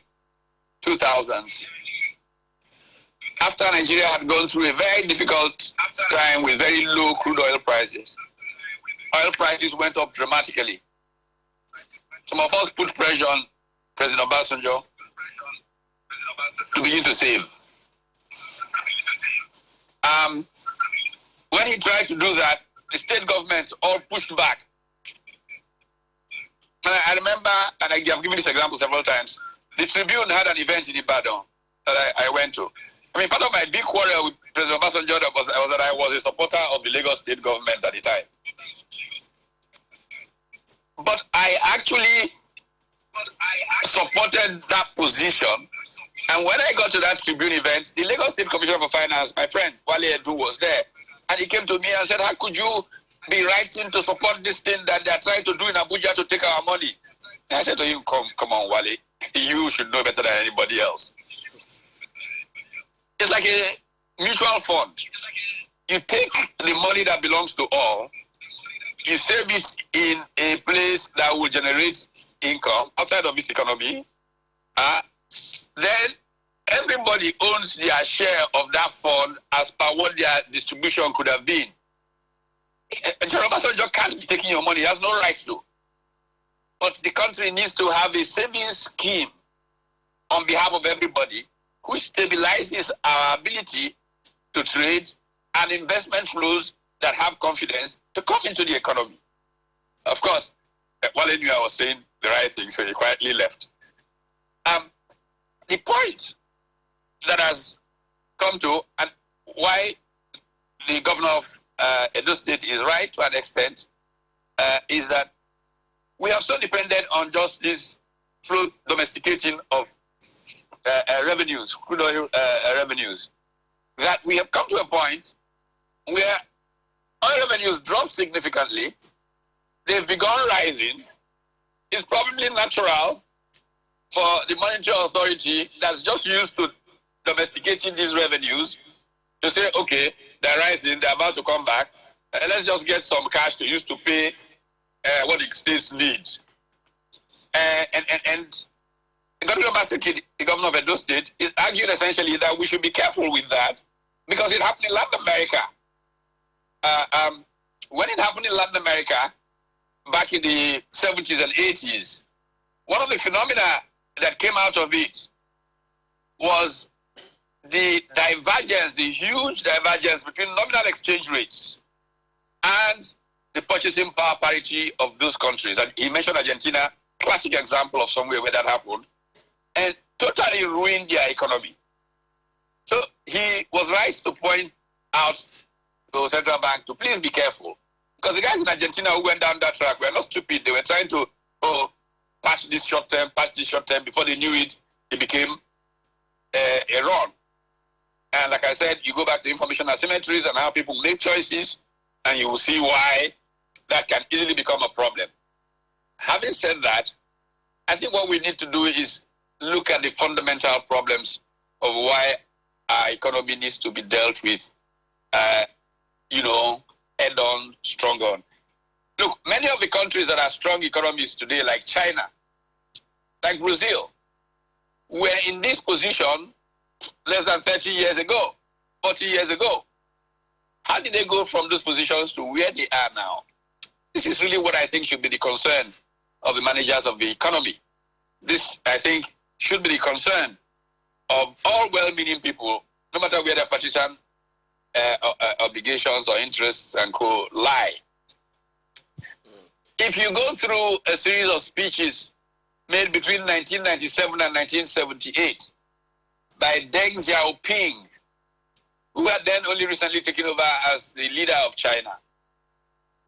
[SPEAKER 7] 2000s, after Nigeria had gone through a very difficult time with very low crude oil prices went up dramatically. Some of us put pressure on President Obasanjo to begin to save. When he tried to do that, the state governments all pushed back. And I remember, and I have given this example several times, the Tribune had an event in Ibadan that I went to. I mean, part of my big quarrel with President Obasanjo was that I was a supporter of the Lagos state government at the time. But I actually supported that position And when I got to that Tribune event, the Lagos State Commissioner for Finance, my friend Wale Edu, was there. And he came to me and said, how could you be writing to support this thing that they're trying to do in Abuja to take our money? And I said to him, come on, Wale. You should know better than anybody else. It's like a mutual fund. You take the money that belongs to all, you save it in a place that will generate income outside of this economy, then everybody owns their share of that fund as per what their distribution could have been. General Obasanjo can't be taking your money, he has no right to. But the country needs to have a savings scheme on behalf of everybody which stabilizes our ability to trade and investment flows that have confidence to come into the economy. Of course, Wale knew I was saying the right thing, so he quietly left. The point that has come to, and why the governor of Edo State is right to an extent, is that we have so depended on just this flow domesticating of revenues, crude oil revenues, that we have come to a point where oil revenues drop significantly. They've begun rising. It's probably natural for the monetary authority that's just used to domesticating these revenues to say, okay, they're rising, they're about to come back, let's just get some cash to use to pay what the states need. And Governor Obaseki, the governor of Edo State, is arguing essentially that we should be careful with that because it happened in Latin America. When it happened in Latin America, back in the 70s and 80s, one of the phenomena that came out of it was the divergence, the huge divergence between nominal exchange rates and the purchasing power parity of those countries. And he mentioned Argentina, classic example of somewhere where that happened, and totally ruined their economy. So he was right to point out to the central bank to please be careful. Because the guys in Argentina who went down that track were not stupid. They were trying to patch this short term. Before they knew it, it became a run. And like I said, you go back to information asymmetries and how people make choices, and you will see why that can easily become a problem. Having said that, I think what we need to do is look at the fundamental problems of why our economy needs to be dealt with, head on, strong on. Look, many of the countries that are strong economies today, like China, like Brazil, were in this position less than 30 years ago, 40 years ago. How did they go from those positions to where they are now? This is really what I think should be the concern of the managers of the economy. This, I think, should be the concern of all well-meaning people, no matter where their partisan obligations or interests and co lie. If you go through a series of speeches made between 1997 and 1978 by Deng Xiaoping, who had then only recently taken over as the leader of China,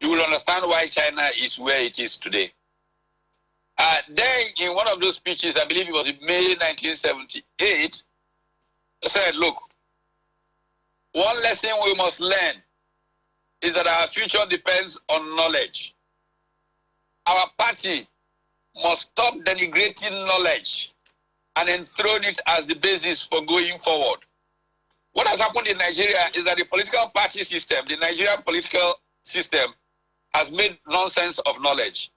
[SPEAKER 7] you will understand why China is where it is today. Deng, in one of those speeches, I believe it was in May 1978, said, look, one lesson we must learn is that our future depends on knowledge. Our party must stop denigrating knowledge and enthrone it as the basis for going forward. What has happened in Nigeria is that the political party system, the Nigerian political system, has made nonsense of knowledge.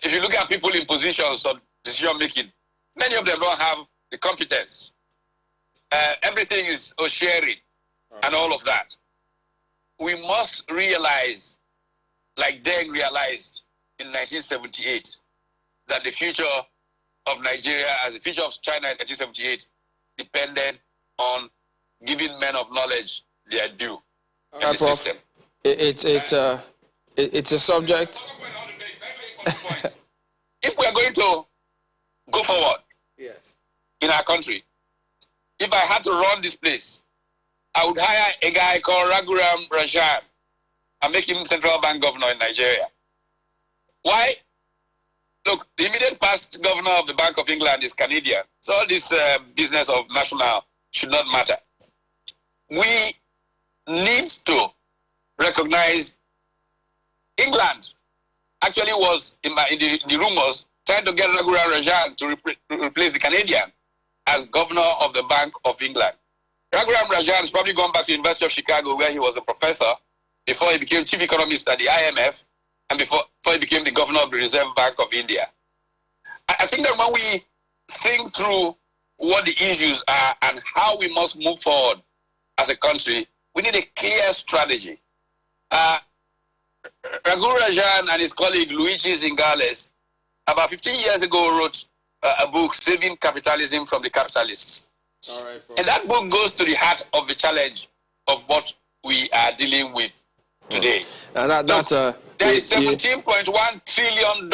[SPEAKER 7] If you look at people in positions of decision making, many of them don't have the competence. Everything is sharing and all of that. We must realize, like Deng realized in 1978, that the future of Nigeria and the future of China in 1978 depended on giving men of knowledge their due in the system.
[SPEAKER 6] It's a subject.
[SPEAKER 7] If we are going to go forward in our country, if I had to run this place, I would hire a guy called Raghuram Rajan and make him central bank governor in Nigeria. Why? look, the immediate past governor of the Bank of England is Canadian. So all this business of national should not matter. We need to recognize England actually was, in the rumors, trying to get Raghuram Rajan to replace the Canadian as governor of the Bank of England. Raghuram Rajan has probably gone back to the University of Chicago, where he was a professor before he became chief economist at the IMF and before he became the governor of the Reserve Bank of India. I think that when we think through what the issues are and how we must move forward as a country, we need a clear strategy. Raghu Rajan and his colleague Luigi Zingales, about 15 years ago, wrote a book, Saving Capitalism from the Capitalists.
[SPEAKER 6] All right,
[SPEAKER 7] and that book goes to the heart of the challenge of what we are dealing with today.
[SPEAKER 6] There
[SPEAKER 7] is $17.1 trillion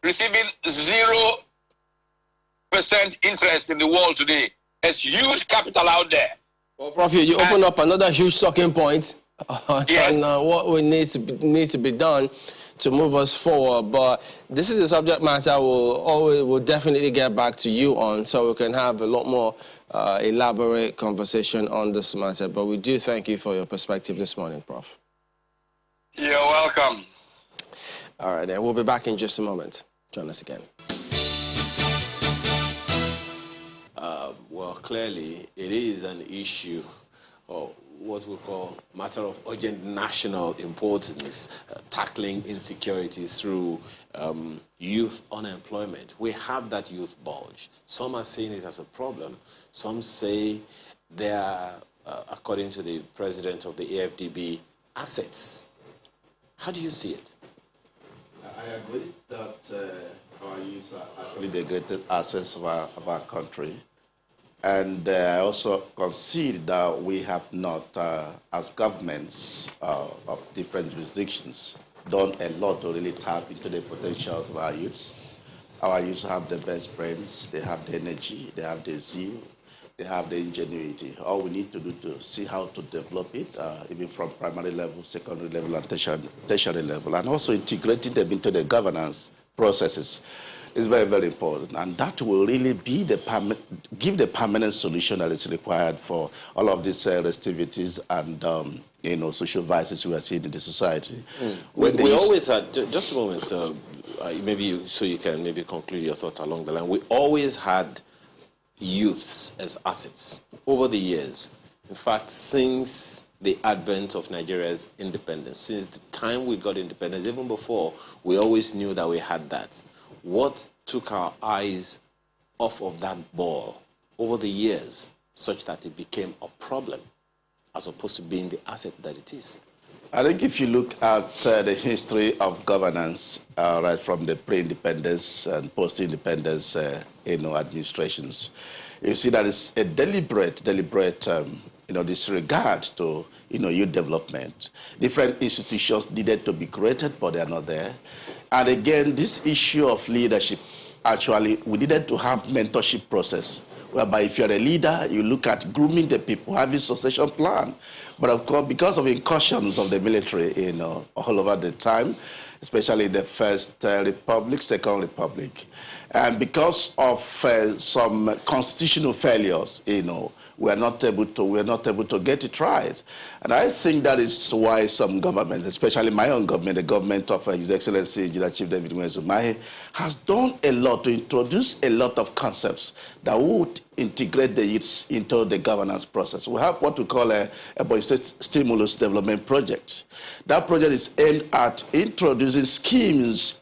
[SPEAKER 7] receiving 0% interest in the world today. There's huge capital out there.
[SPEAKER 6] Well, Prof, you open up another huge talking point
[SPEAKER 7] yes.
[SPEAKER 6] on what needs to be done to move us forward. But this is a subject matter we'll definitely get back to you on, so we can have a lot more elaborate conversation on this matter. But we do thank you for your perspective this morning, Prof.
[SPEAKER 7] You're welcome.
[SPEAKER 6] All right, then we'll be back in just a moment. Join us again.
[SPEAKER 8] Well, clearly, it is an issue of what we call matter of urgent national importance, tackling insecurities through youth unemployment. We have that youth bulge. Some are seeing it as a problem. Some say they are, according to the president of the AFDB, assets. How do you see it?
[SPEAKER 9] I agree that our youth are actually the greatest assets of our country. And I also concede that we have not, as governments of different jurisdictions, done a lot to really tap into the potentials of our youths. Our youths have the best brains, they have the energy, they have the zeal, they have the ingenuity. All we need to do to see how to develop it, even from primary level, secondary level, and tertiary level, and also integrating them into the governance processes is very, very important. And that will really be give the permanent solution that is required for all of these restivities and social vices we are seeing in the society.
[SPEAKER 8] We always had, just a moment, so you can maybe conclude your thoughts along the line. We always had youths as assets over the years. In fact, since the advent of Nigeria's independence, since the time we got independence, even before, we always knew that we had that. What took our eyes off of that ball over the years such that it became a problem as opposed to being the asset that it is?
[SPEAKER 9] I think if you look at the history of governance, right from the pre-independence and post-independence administrations, you see that it's a deliberate disregard to youth development. Different institutions needed to be created, but they are not there. And again, this issue of leadership, actually, we needed to have mentorship process, whereby if you're a leader, you look at grooming the people, having succession plan. But of course, because of incursions of the military, all over the time, especially in the First Republic, Second Republic, and because of some constitutional failures, we're not able to get it right. And I think that is why some governments, especially my own government, the government of His Excellency Engineer Chief David Umezumahi, has done a lot to introduce a lot of concepts that would integrate the youths into the governance process. We have what we call a Boy State Stimulus Development Project. That project is aimed at introducing schemes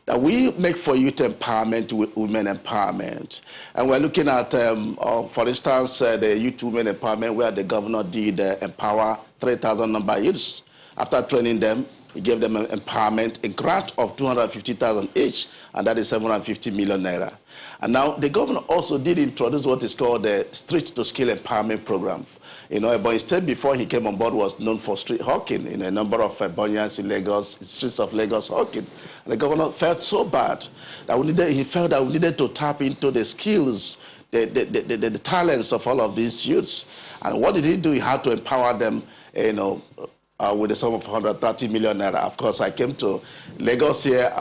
[SPEAKER 9] that we make for youth empowerment, women empowerment. And we're looking at, for instance, the youth women empowerment, where the governor did empower 3,000 number of youths. After training them, he gave them empowerment, a grant of 250,000 each, and that is 750 million naira. And now the governor also did introduce what is called the Street to Skill Empowerment Program. But instead, before he came on board, was known for street hawking in a number of bonyans in Lagos, streets of Lagos hawking. And the governor felt so bad that he felt that we needed to tap into the skills, the talents of all of these youths. And what did he do? He had to empower them, with a sum of 130 million naira. Of course, I came to Lagos here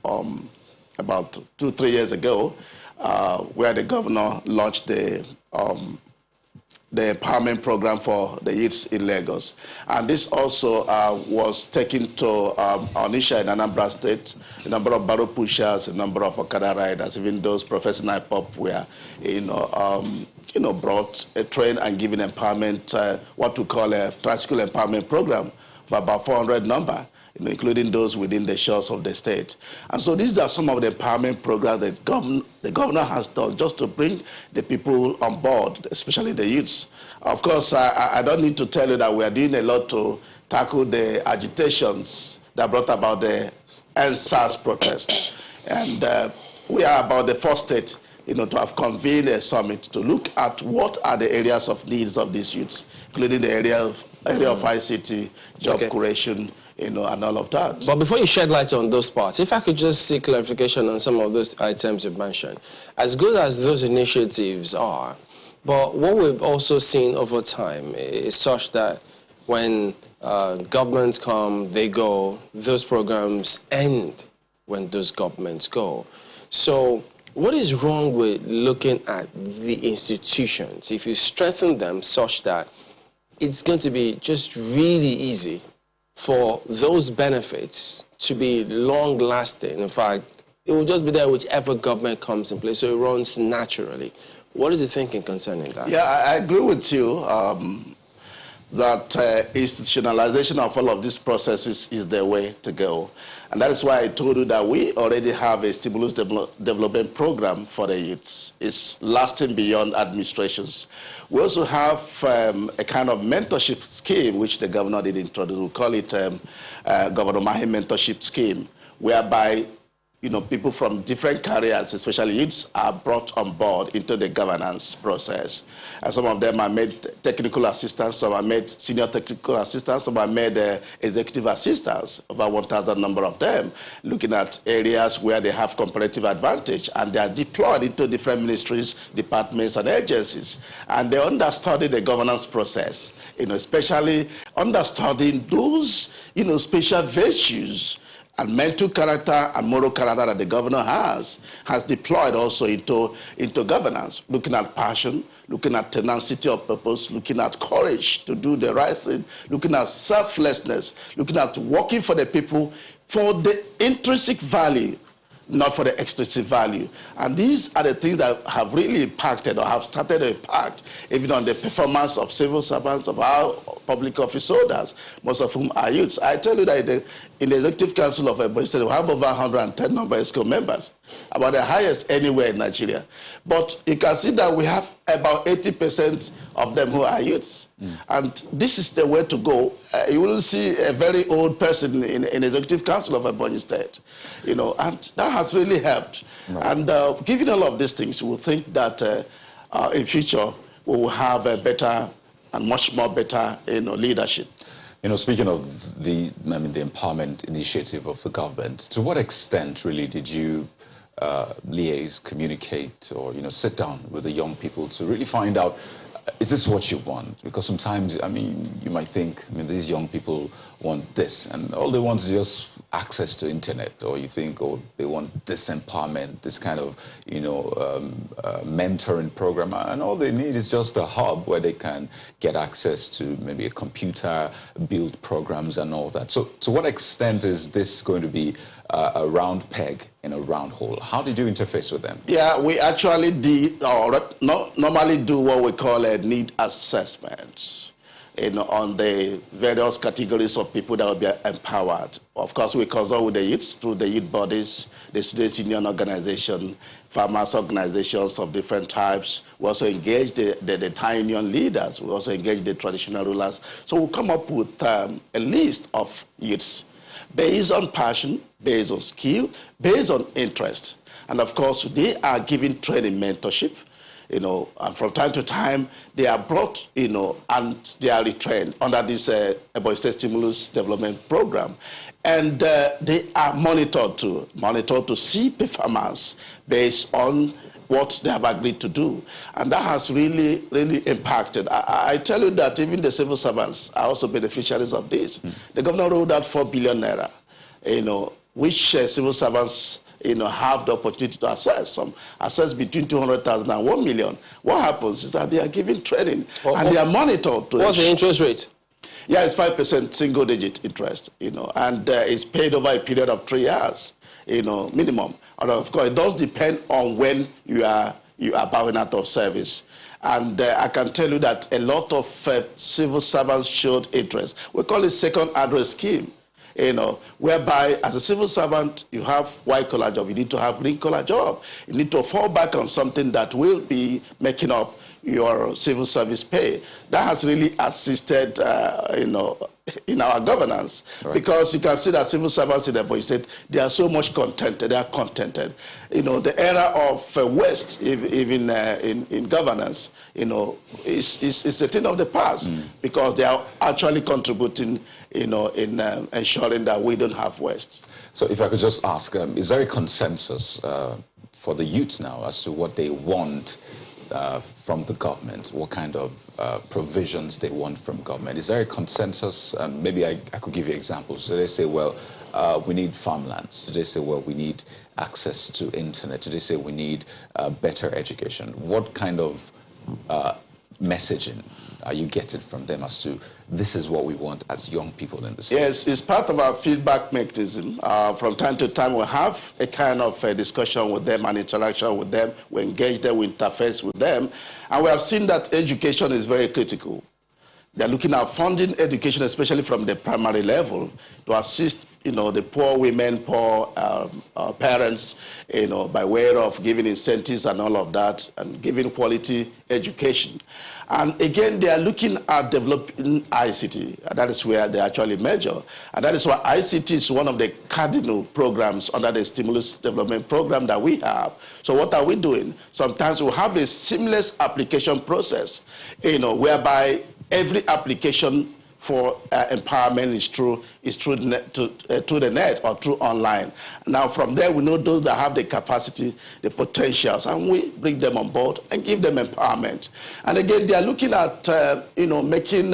[SPEAKER 9] about 2-3 years ago, where the governor launched the empowerment program for the youths in Lagos. And this also was taken to Onitsha in Anambra State, a number of barrow pushers, a number of Okada riders, even those professing hip-hop were, brought a train and given empowerment, what we call a tricycle empowerment program for about 400 number, including those within the shores of the state. And so these are some of the empowerment programs that the governor has done just to bring the people on board, especially the youths. Of course, I don't need to tell you that we are doing a lot to tackle the agitations that brought about the NSAS protest. And we are about the first state to have convened a summit to look at what are the areas of needs of these youths, including the area of ICT, job creation, and all of that.
[SPEAKER 6] But before you shed light on those parts, if I could just seek clarification on some of those items you've mentioned. As good as those initiatives are, but what we've also seen over time is such that when governments come, they go, those programs end when those governments go. So what is wrong with looking at the institutions? If you strengthen them such that it's going to be just really easy for those benefits to be long-lasting. In fact, it will just be there whichever government comes in place, so it runs naturally. What is the thinking concerning that?
[SPEAKER 9] Yeah, I agree with you that institutionalization of all of these processes is the way to go. And that is why I told you that we already have a stimulus development program for the youths. It's lasting beyond administrations. We also have a kind of mentorship scheme, which the governor did introduce. We call it Governor Mahi Mentorship Scheme, whereby people from different careers, especially youths, are brought on board into the governance process. And some of them are made technical assistants, some are made senior technical assistants, some are made executive assistants, over 1,000 number of them, looking at areas where they have comparative advantage, and they are deployed into different ministries, departments, and agencies. And they understudy the governance process, especially understudying those, special virtues and mental character and moral character that the governor has deployed also into governance, looking at passion, looking at tenacity of purpose, looking at courage to do the right thing, looking at selflessness, looking at working for the people for the intrinsic value, not for the extrinsic value. And these are the things that have really impacted or have started to impact even on the performance of civil servants, of our public office holders, most of whom are youths. I tell you that in the Executive Council of Ebonyi State, we have over 110 number of Fiscal members, about the highest anywhere in Nigeria. But you can see that we have about 80% of them who are youths. And this is the way to go. You wouldn't see a very old person in the Executive Council of Ebonyi State, and that has really helped. Right. And given all of these things, we think that in future we will have a better and much more better leadership.
[SPEAKER 3] Speaking of the empowerment initiative of the government, to what extent really did you liaise, communicate, or sit down with the young people to really find out, is this what you want? Because sometimes, you might think, these young people want this, and all they want is just access to internet, or you think, they want this empowerment, this kind of, mentoring program, and all they need is just a hub where they can get access to maybe a computer, build programs and all that. So to what extent is this going to be a round peg in a round hole? How did you interface with them? Yeah,
[SPEAKER 9] we actually normally do what we call a need assessment on the various categories of people that will be empowered. Of course, we consult with the youths through the youth bodies, the Students' Union Organization, farmers' organizations of different types. We also engage the town union leaders. We also engage the traditional rulers. So we'll come up with a list of youths based on passion, based on skill, based on interest. And of course, they are given training mentorship, and from time to time, they are brought, and they are retrained under this Ebonyi State Stimulus Development Program. And they are monitored to see performance based on what they have agreed to do. And that has really, really impacted. I tell you that even the civil servants are also beneficiaries of this. The governor rolled out 4 billion naira, which civil servants have the opportunity to access. Some access between 200,000 and 1 million. What happens is that they are given training and they are monitored.
[SPEAKER 6] What's the interest rate?
[SPEAKER 9] Yeah, it's 5% single-digit interest, and it's paid over a period of 3 years, minimum. And of course, it does depend on when you are bowing out of service. And I can tell you that a lot of civil servants showed interest. We call it second address scheme. Whereby as a civil servant, you have white-collar job, you need to have green-collar job. You need to fall back on something that will be making up your civil service pay. That has really assisted, in our governance. Right. Because you can see that civil servants in the Ebonyi State, they are so much contented, they are contented. The era of waste, even in governance, is a thing of the past because they are actually contributing, in ensuring that we don't have waste.
[SPEAKER 3] So if I could just ask, is there a consensus for the youth now as to what they want from the government, what kind of provisions they want from government? Is there a consensus? Maybe I could give you examples. So they say, well, we need farmlands. Do they say, well, we need access to internet? Do they say we need better education? What kind of messaging are you getting from them as to this is what we want as young people in the state?
[SPEAKER 9] Yes, it's part of our feedback mechanism. From time to time, we have a kind of a discussion with them and interaction with them. We engage them, we interface with them. And we have seen that education is very critical. They're looking at funding education, especially from the primary level, to assist, the poor women, poor parents, by way of giving incentives and all of that, and giving quality education. And again, they are looking at developing ICT. And that is where they actually measure. And that is why ICT is one of the cardinal programs under the stimulus development program that we have. So what are we doing? Sometimes we have a seamless application process, whereby every application for empowerment is through the net or through online. Now from there we know those that have the capacity, the potentials, and we bring them on board and give them empowerment. And again, they are looking at making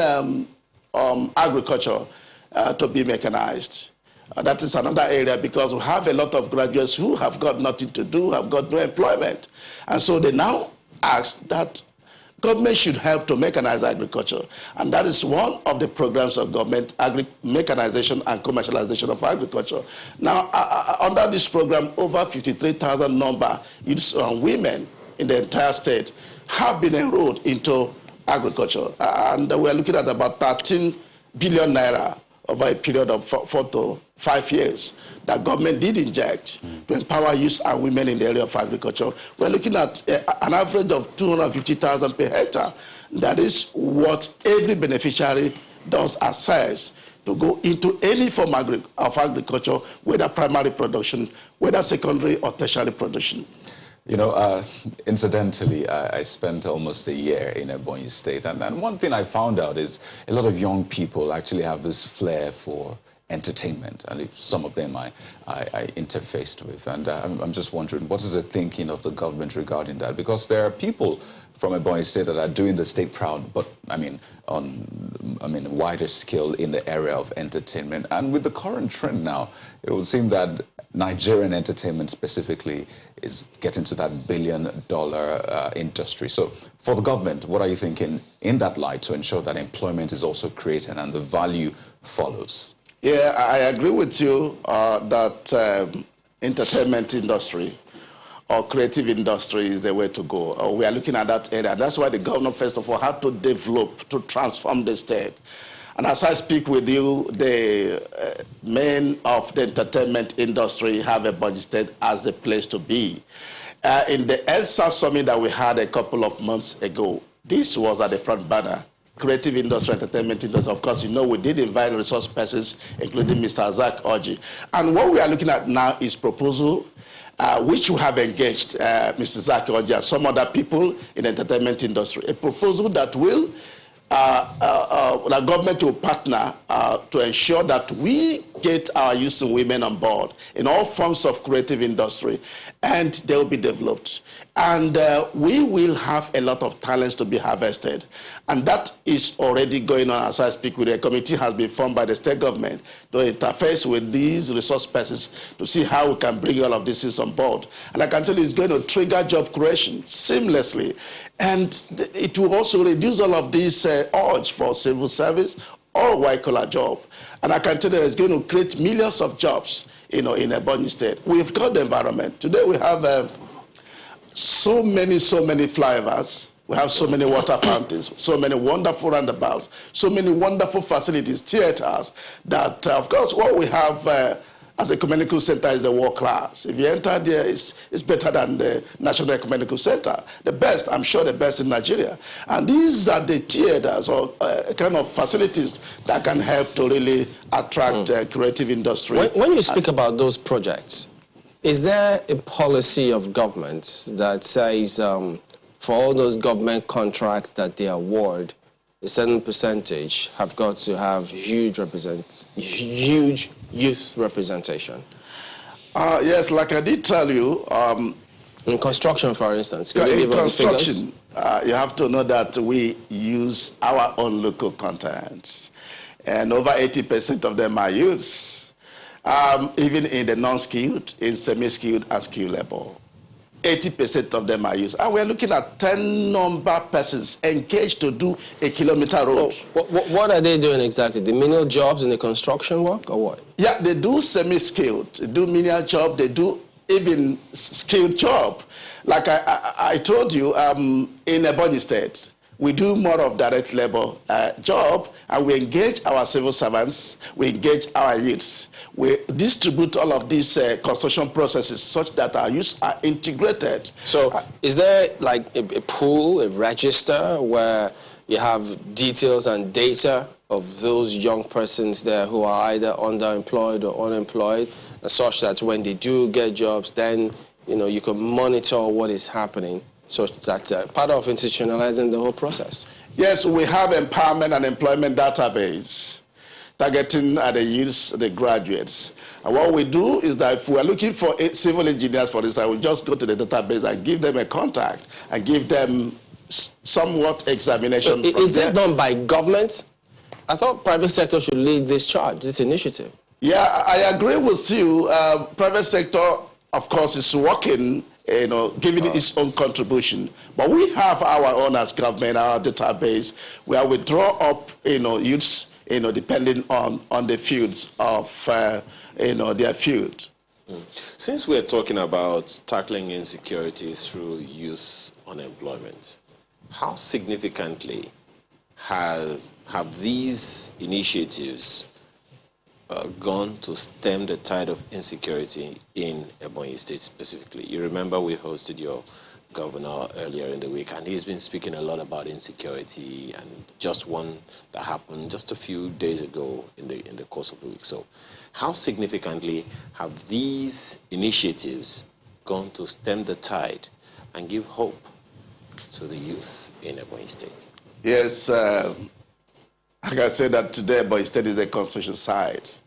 [SPEAKER 9] agriculture to be mechanized. That is another area because we have a lot of graduates who have got nothing to do, have got no employment, and so they now ask that government should help to mechanize agriculture. And that is one of the programs of government, mechanization and commercialization of agriculture. Now, under this program, over 53,000 number youths and women in the entire state have been enrolled into agriculture. And we're looking at about 13 billion naira over a period of 4 to 5 years that government did inject to empower youth and women in the area of agriculture. We're looking at an average of 250,000 per hectare. That is what every beneficiary does assess to go into any form of agriculture, whether primary production, whether secondary or tertiary production.
[SPEAKER 3] Incidentally, I spent almost a year in Ebonyi State, and one thing I found out is a lot of young people actually have this flair for entertainment, and some of them I interfaced with, and I'm just wondering, what is the thinking of the government regarding that? Because there are people from Ebonyi State that are doing the state proud, but on a wider scale in the area of entertainment. And with the current trend now, it would seem that Nigerian entertainment specifically is getting to that billion-dollar industry. So for the government, what are you thinking in that light to ensure that employment is also created and the value follows?
[SPEAKER 9] Yeah, I agree with you that entertainment industry or creative industry is the way to go. We are looking at that area. That's why the governor, first of all, had to develop, to transform the state. And as I speak with you, the men of the entertainment industry have Ebonyi State as the place to be. In the ELSA summit that we had a couple of months ago, this was at the front banner. Creative industry, entertainment industry. Of course, we did invite resource persons, including Mr. Zach Oji. And what we are looking at now is proposal, which we have engaged Mr. Zach Oji and some other people in the entertainment industry. A proposal that will the government will partner to ensure that we get our youth and women on board in all forms of creative industry, and they will be developed. And we will have a lot of talents to be harvested. And that is already going on as I speak with you. A committee has been formed by the state government to interface with these resource persons to see how we can bring all of this things on board. And I can tell you it's going to trigger job creation seamlessly. And it will also reduce all of this urge for civil service or white-collar job. And I can tell you it's going to create millions of jobs, in Ebonyi State. We've got the environment. Today we have so many flyovers. We have so many water fountains, so many wonderful roundabouts, so many wonderful facilities, theaters, that, of course, what we have as a ecumenical center is a world class. If you enter there, it's better than the National Ecumenical Center. The best, I'm sure the best in Nigeria. And these are the theaters or kind of facilities that can help to really attract creative industry.
[SPEAKER 6] When you speak about those projects, is there a policy of government that says for all those government contracts that they award, a certain percentage have got to have huge youth representation?
[SPEAKER 9] Yes, like I did tell you.
[SPEAKER 6] In construction, for instance,
[SPEAKER 9] could you give us the figures? You have to know that we use our own local content, and over 80% of them are youths. Even in the non-skilled, in semi-skilled and skilled level. 80% of them are youth. And we're looking at 10 number persons engaged to do a kilometer road.
[SPEAKER 6] Oh, what are they doing exactly? The menial jobs in the construction work or what?
[SPEAKER 9] Yeah, they do semi-skilled, they do menial job, they do even skilled job. Like I told you, in Ebonyi State, we do more of direct labor job, and we engage our civil servants, we engage our youths. We distribute all of these construction processes such that our youths are integrated.
[SPEAKER 6] So is there like a pool, a register, where you have details and data of those young persons there who are either underemployed or unemployed, such that when they do get jobs, then you can monitor what is happening? So that's part of institutionalizing the whole process.
[SPEAKER 9] Yes, we have empowerment and employment database targeting the youths, the graduates. And what we do is that if we are looking for civil engineers, for this, I will just go to the database and give them a contact and give them somewhat examination.
[SPEAKER 6] Is this done by government? I thought private sector should lead this charge, this initiative.
[SPEAKER 9] Yeah, I agree with you. Private sector, of course, is working, giving its own contribution. But we have our own as government, our database, where we draw up, youths, depending on the fields of, their field.
[SPEAKER 8] Since we're talking about tackling insecurity through youth unemployment, how significantly have these initiatives gone to stem the tide of insecurity in Ebonyi State specifically? You remember we hosted your governor earlier in the week, and he's been speaking a lot about insecurity, and just one that happened just a few days ago in the course of the week. So how significantly have these initiatives gone to stem the tide and give hope to the youth in Ebonyi State?
[SPEAKER 9] Yes, like I said that today, Ebonyi State is a constitutional site.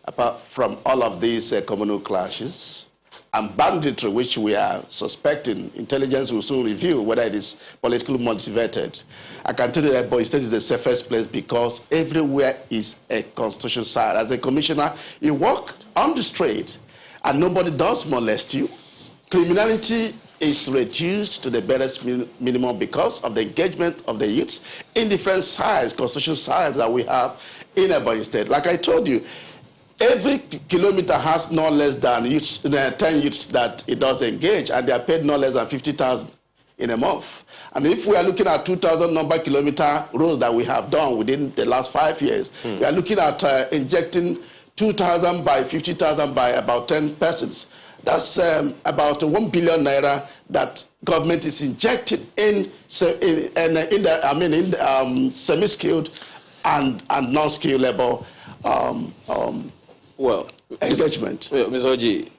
[SPEAKER 9] Apart from all of these communal clashes and banditry, which we are suspecting, intelligence will soon review whether it is politically motivated. I can tell you that Ebonyi State is the safest place because everywhere is a constitutional site. As a commissioner, you walk on the street and nobody does molest you. Criminality is reduced to the barest minimum because of the engagement of the youths in different sides, constitutional sides that we have in Ebonyi State. Like I told you, every kilometer has no less than 10 youths that it does engage, and they are paid no less than 50,000 in a month. And if we are looking at 2,000 number kilometer roads that we have done within the last 5 years, we are looking at injecting 2,000 by 50,000 by about 10 persons. That's about 1 billion naira that government is injecting in semi-skilled and non-skilled labor engagement.
[SPEAKER 8] Ms. Oji,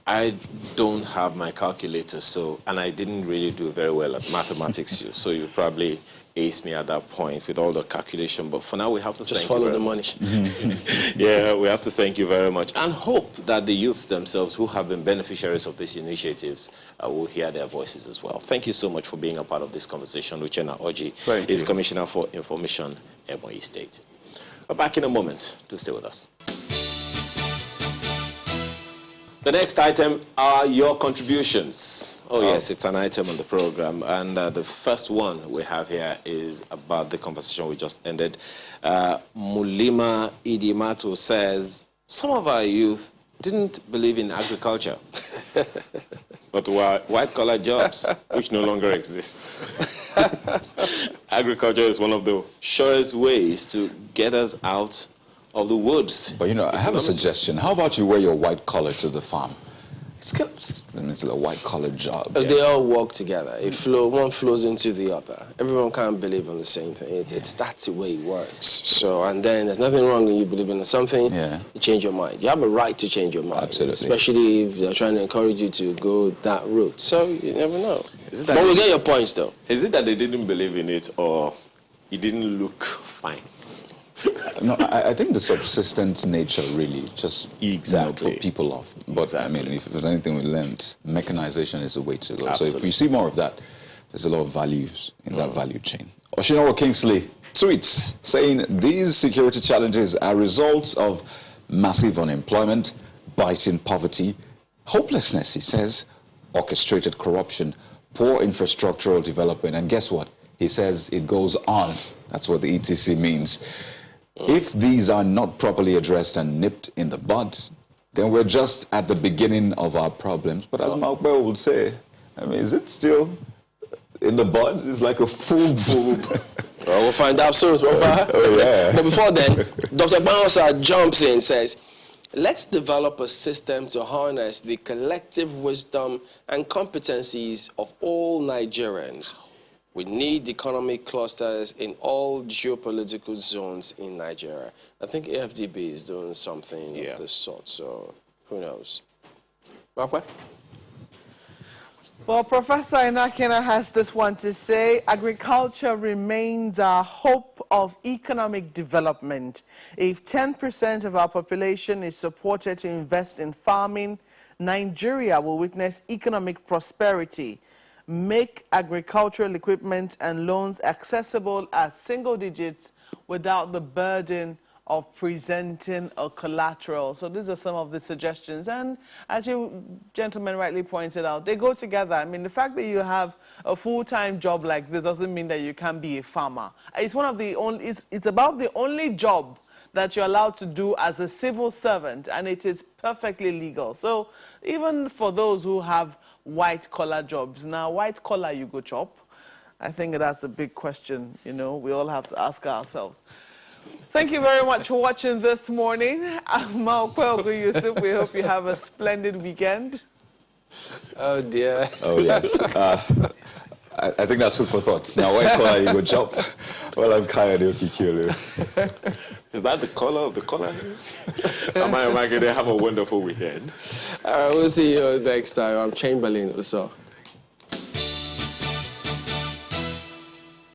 [SPEAKER 8] I don't have my calculator, and I didn't really do very well at mathematics, so you probably ace me at that point with all the calculation. But for now, we have to
[SPEAKER 6] just
[SPEAKER 8] thank you
[SPEAKER 6] follow the
[SPEAKER 8] very
[SPEAKER 6] money.
[SPEAKER 8] much. Yeah, we have to thank you very much and hope that the youth themselves who have been beneficiaries of these initiatives will hear their voices as well. Thank you so much for being a part of this conversation. Uchenna Oji is Commissioner for Information, Ebonyi State. We're back in a moment. Do stay with us. The next item are your contributions. Oh, yes, it's an item on the program. And the first one we have here is about the conversation we just ended. Mulima Idimato says, some of our youth didn't believe in agriculture, but were white-collar jobs, which no longer exists. Agriculture is one of the surest ways to get us out of the woods.
[SPEAKER 3] But, you know, I have a suggestion. How about you wear your white collar to the farm? It's a white-collar job.
[SPEAKER 6] They all work together. One flows into the other. Everyone can't believe in the same thing. That's the way it works. So, and then there's nothing wrong when you believe in something.
[SPEAKER 3] Yeah.
[SPEAKER 6] You change your mind. You have a right to change your mind.
[SPEAKER 3] Absolutely.
[SPEAKER 6] Especially if they're trying to encourage you to go that route. So you never know. But we'll get your points, though.
[SPEAKER 8] Is it that they didn't believe in it, or it didn't look fine?
[SPEAKER 3] No, I think the subsistence nature really just put people off. But I mean, if there's anything we learned, mechanization is the way to go.
[SPEAKER 8] Absolutely.
[SPEAKER 3] So if you see more of that, there's a lot of values in that value chain. Oshinawa Kingsley tweets saying these security challenges are results of massive unemployment, biting poverty, hopelessness, he says, orchestrated corruption, poor infrastructural development, and guess what? He says it goes on. That's what the ETC means. If these are not properly addressed and nipped in the bud, then we're just at the beginning of our problems. But as Malkbel would say, I mean, is it still in the bud? It's like a full boob.
[SPEAKER 6] Well, we'll find out soon.
[SPEAKER 3] Oh, yeah.
[SPEAKER 6] But before then, Dr. Bowser jumps in and says, let's develop a system to harness the collective wisdom and competencies of all Nigerians. We need economic clusters in all geopolitical zones in Nigeria. I think AFDB is doing something of this sort, so who knows? Mark?
[SPEAKER 1] Well, Professor Inakina has this one to say. Agriculture remains our hope of economic development. If 10% of our population is supported to invest in farming, Nigeria will witness economic prosperity. Make agricultural equipment and loans accessible at single digits without the burden of presenting a collateral. So these are some of the suggestions. And as you gentlemen rightly pointed out, they go together. I mean, the fact that you have a full-time job like this doesn't mean that you can be a farmer. It's one of the only, it's about the only job that you're allowed to do as a civil servant, and it is perfectly legal. So even for those who have white-collar jobs, now white-collar you go chop, I think that's a big question, you know, we all have to ask ourselves. Thank you very much for watching this morning. I'm Maokwe Yusuf. We hope you have a splendid weekend.
[SPEAKER 6] Oh, dear.
[SPEAKER 3] Oh, yes. I think that's food for thought. Now, white collar, you go chop. Well, I'm Kayode Okikiolu.
[SPEAKER 8] Is that the color of the color? Am I going to have a wonderful weekend?
[SPEAKER 6] We'll see you next time. I'm Chamberlain also.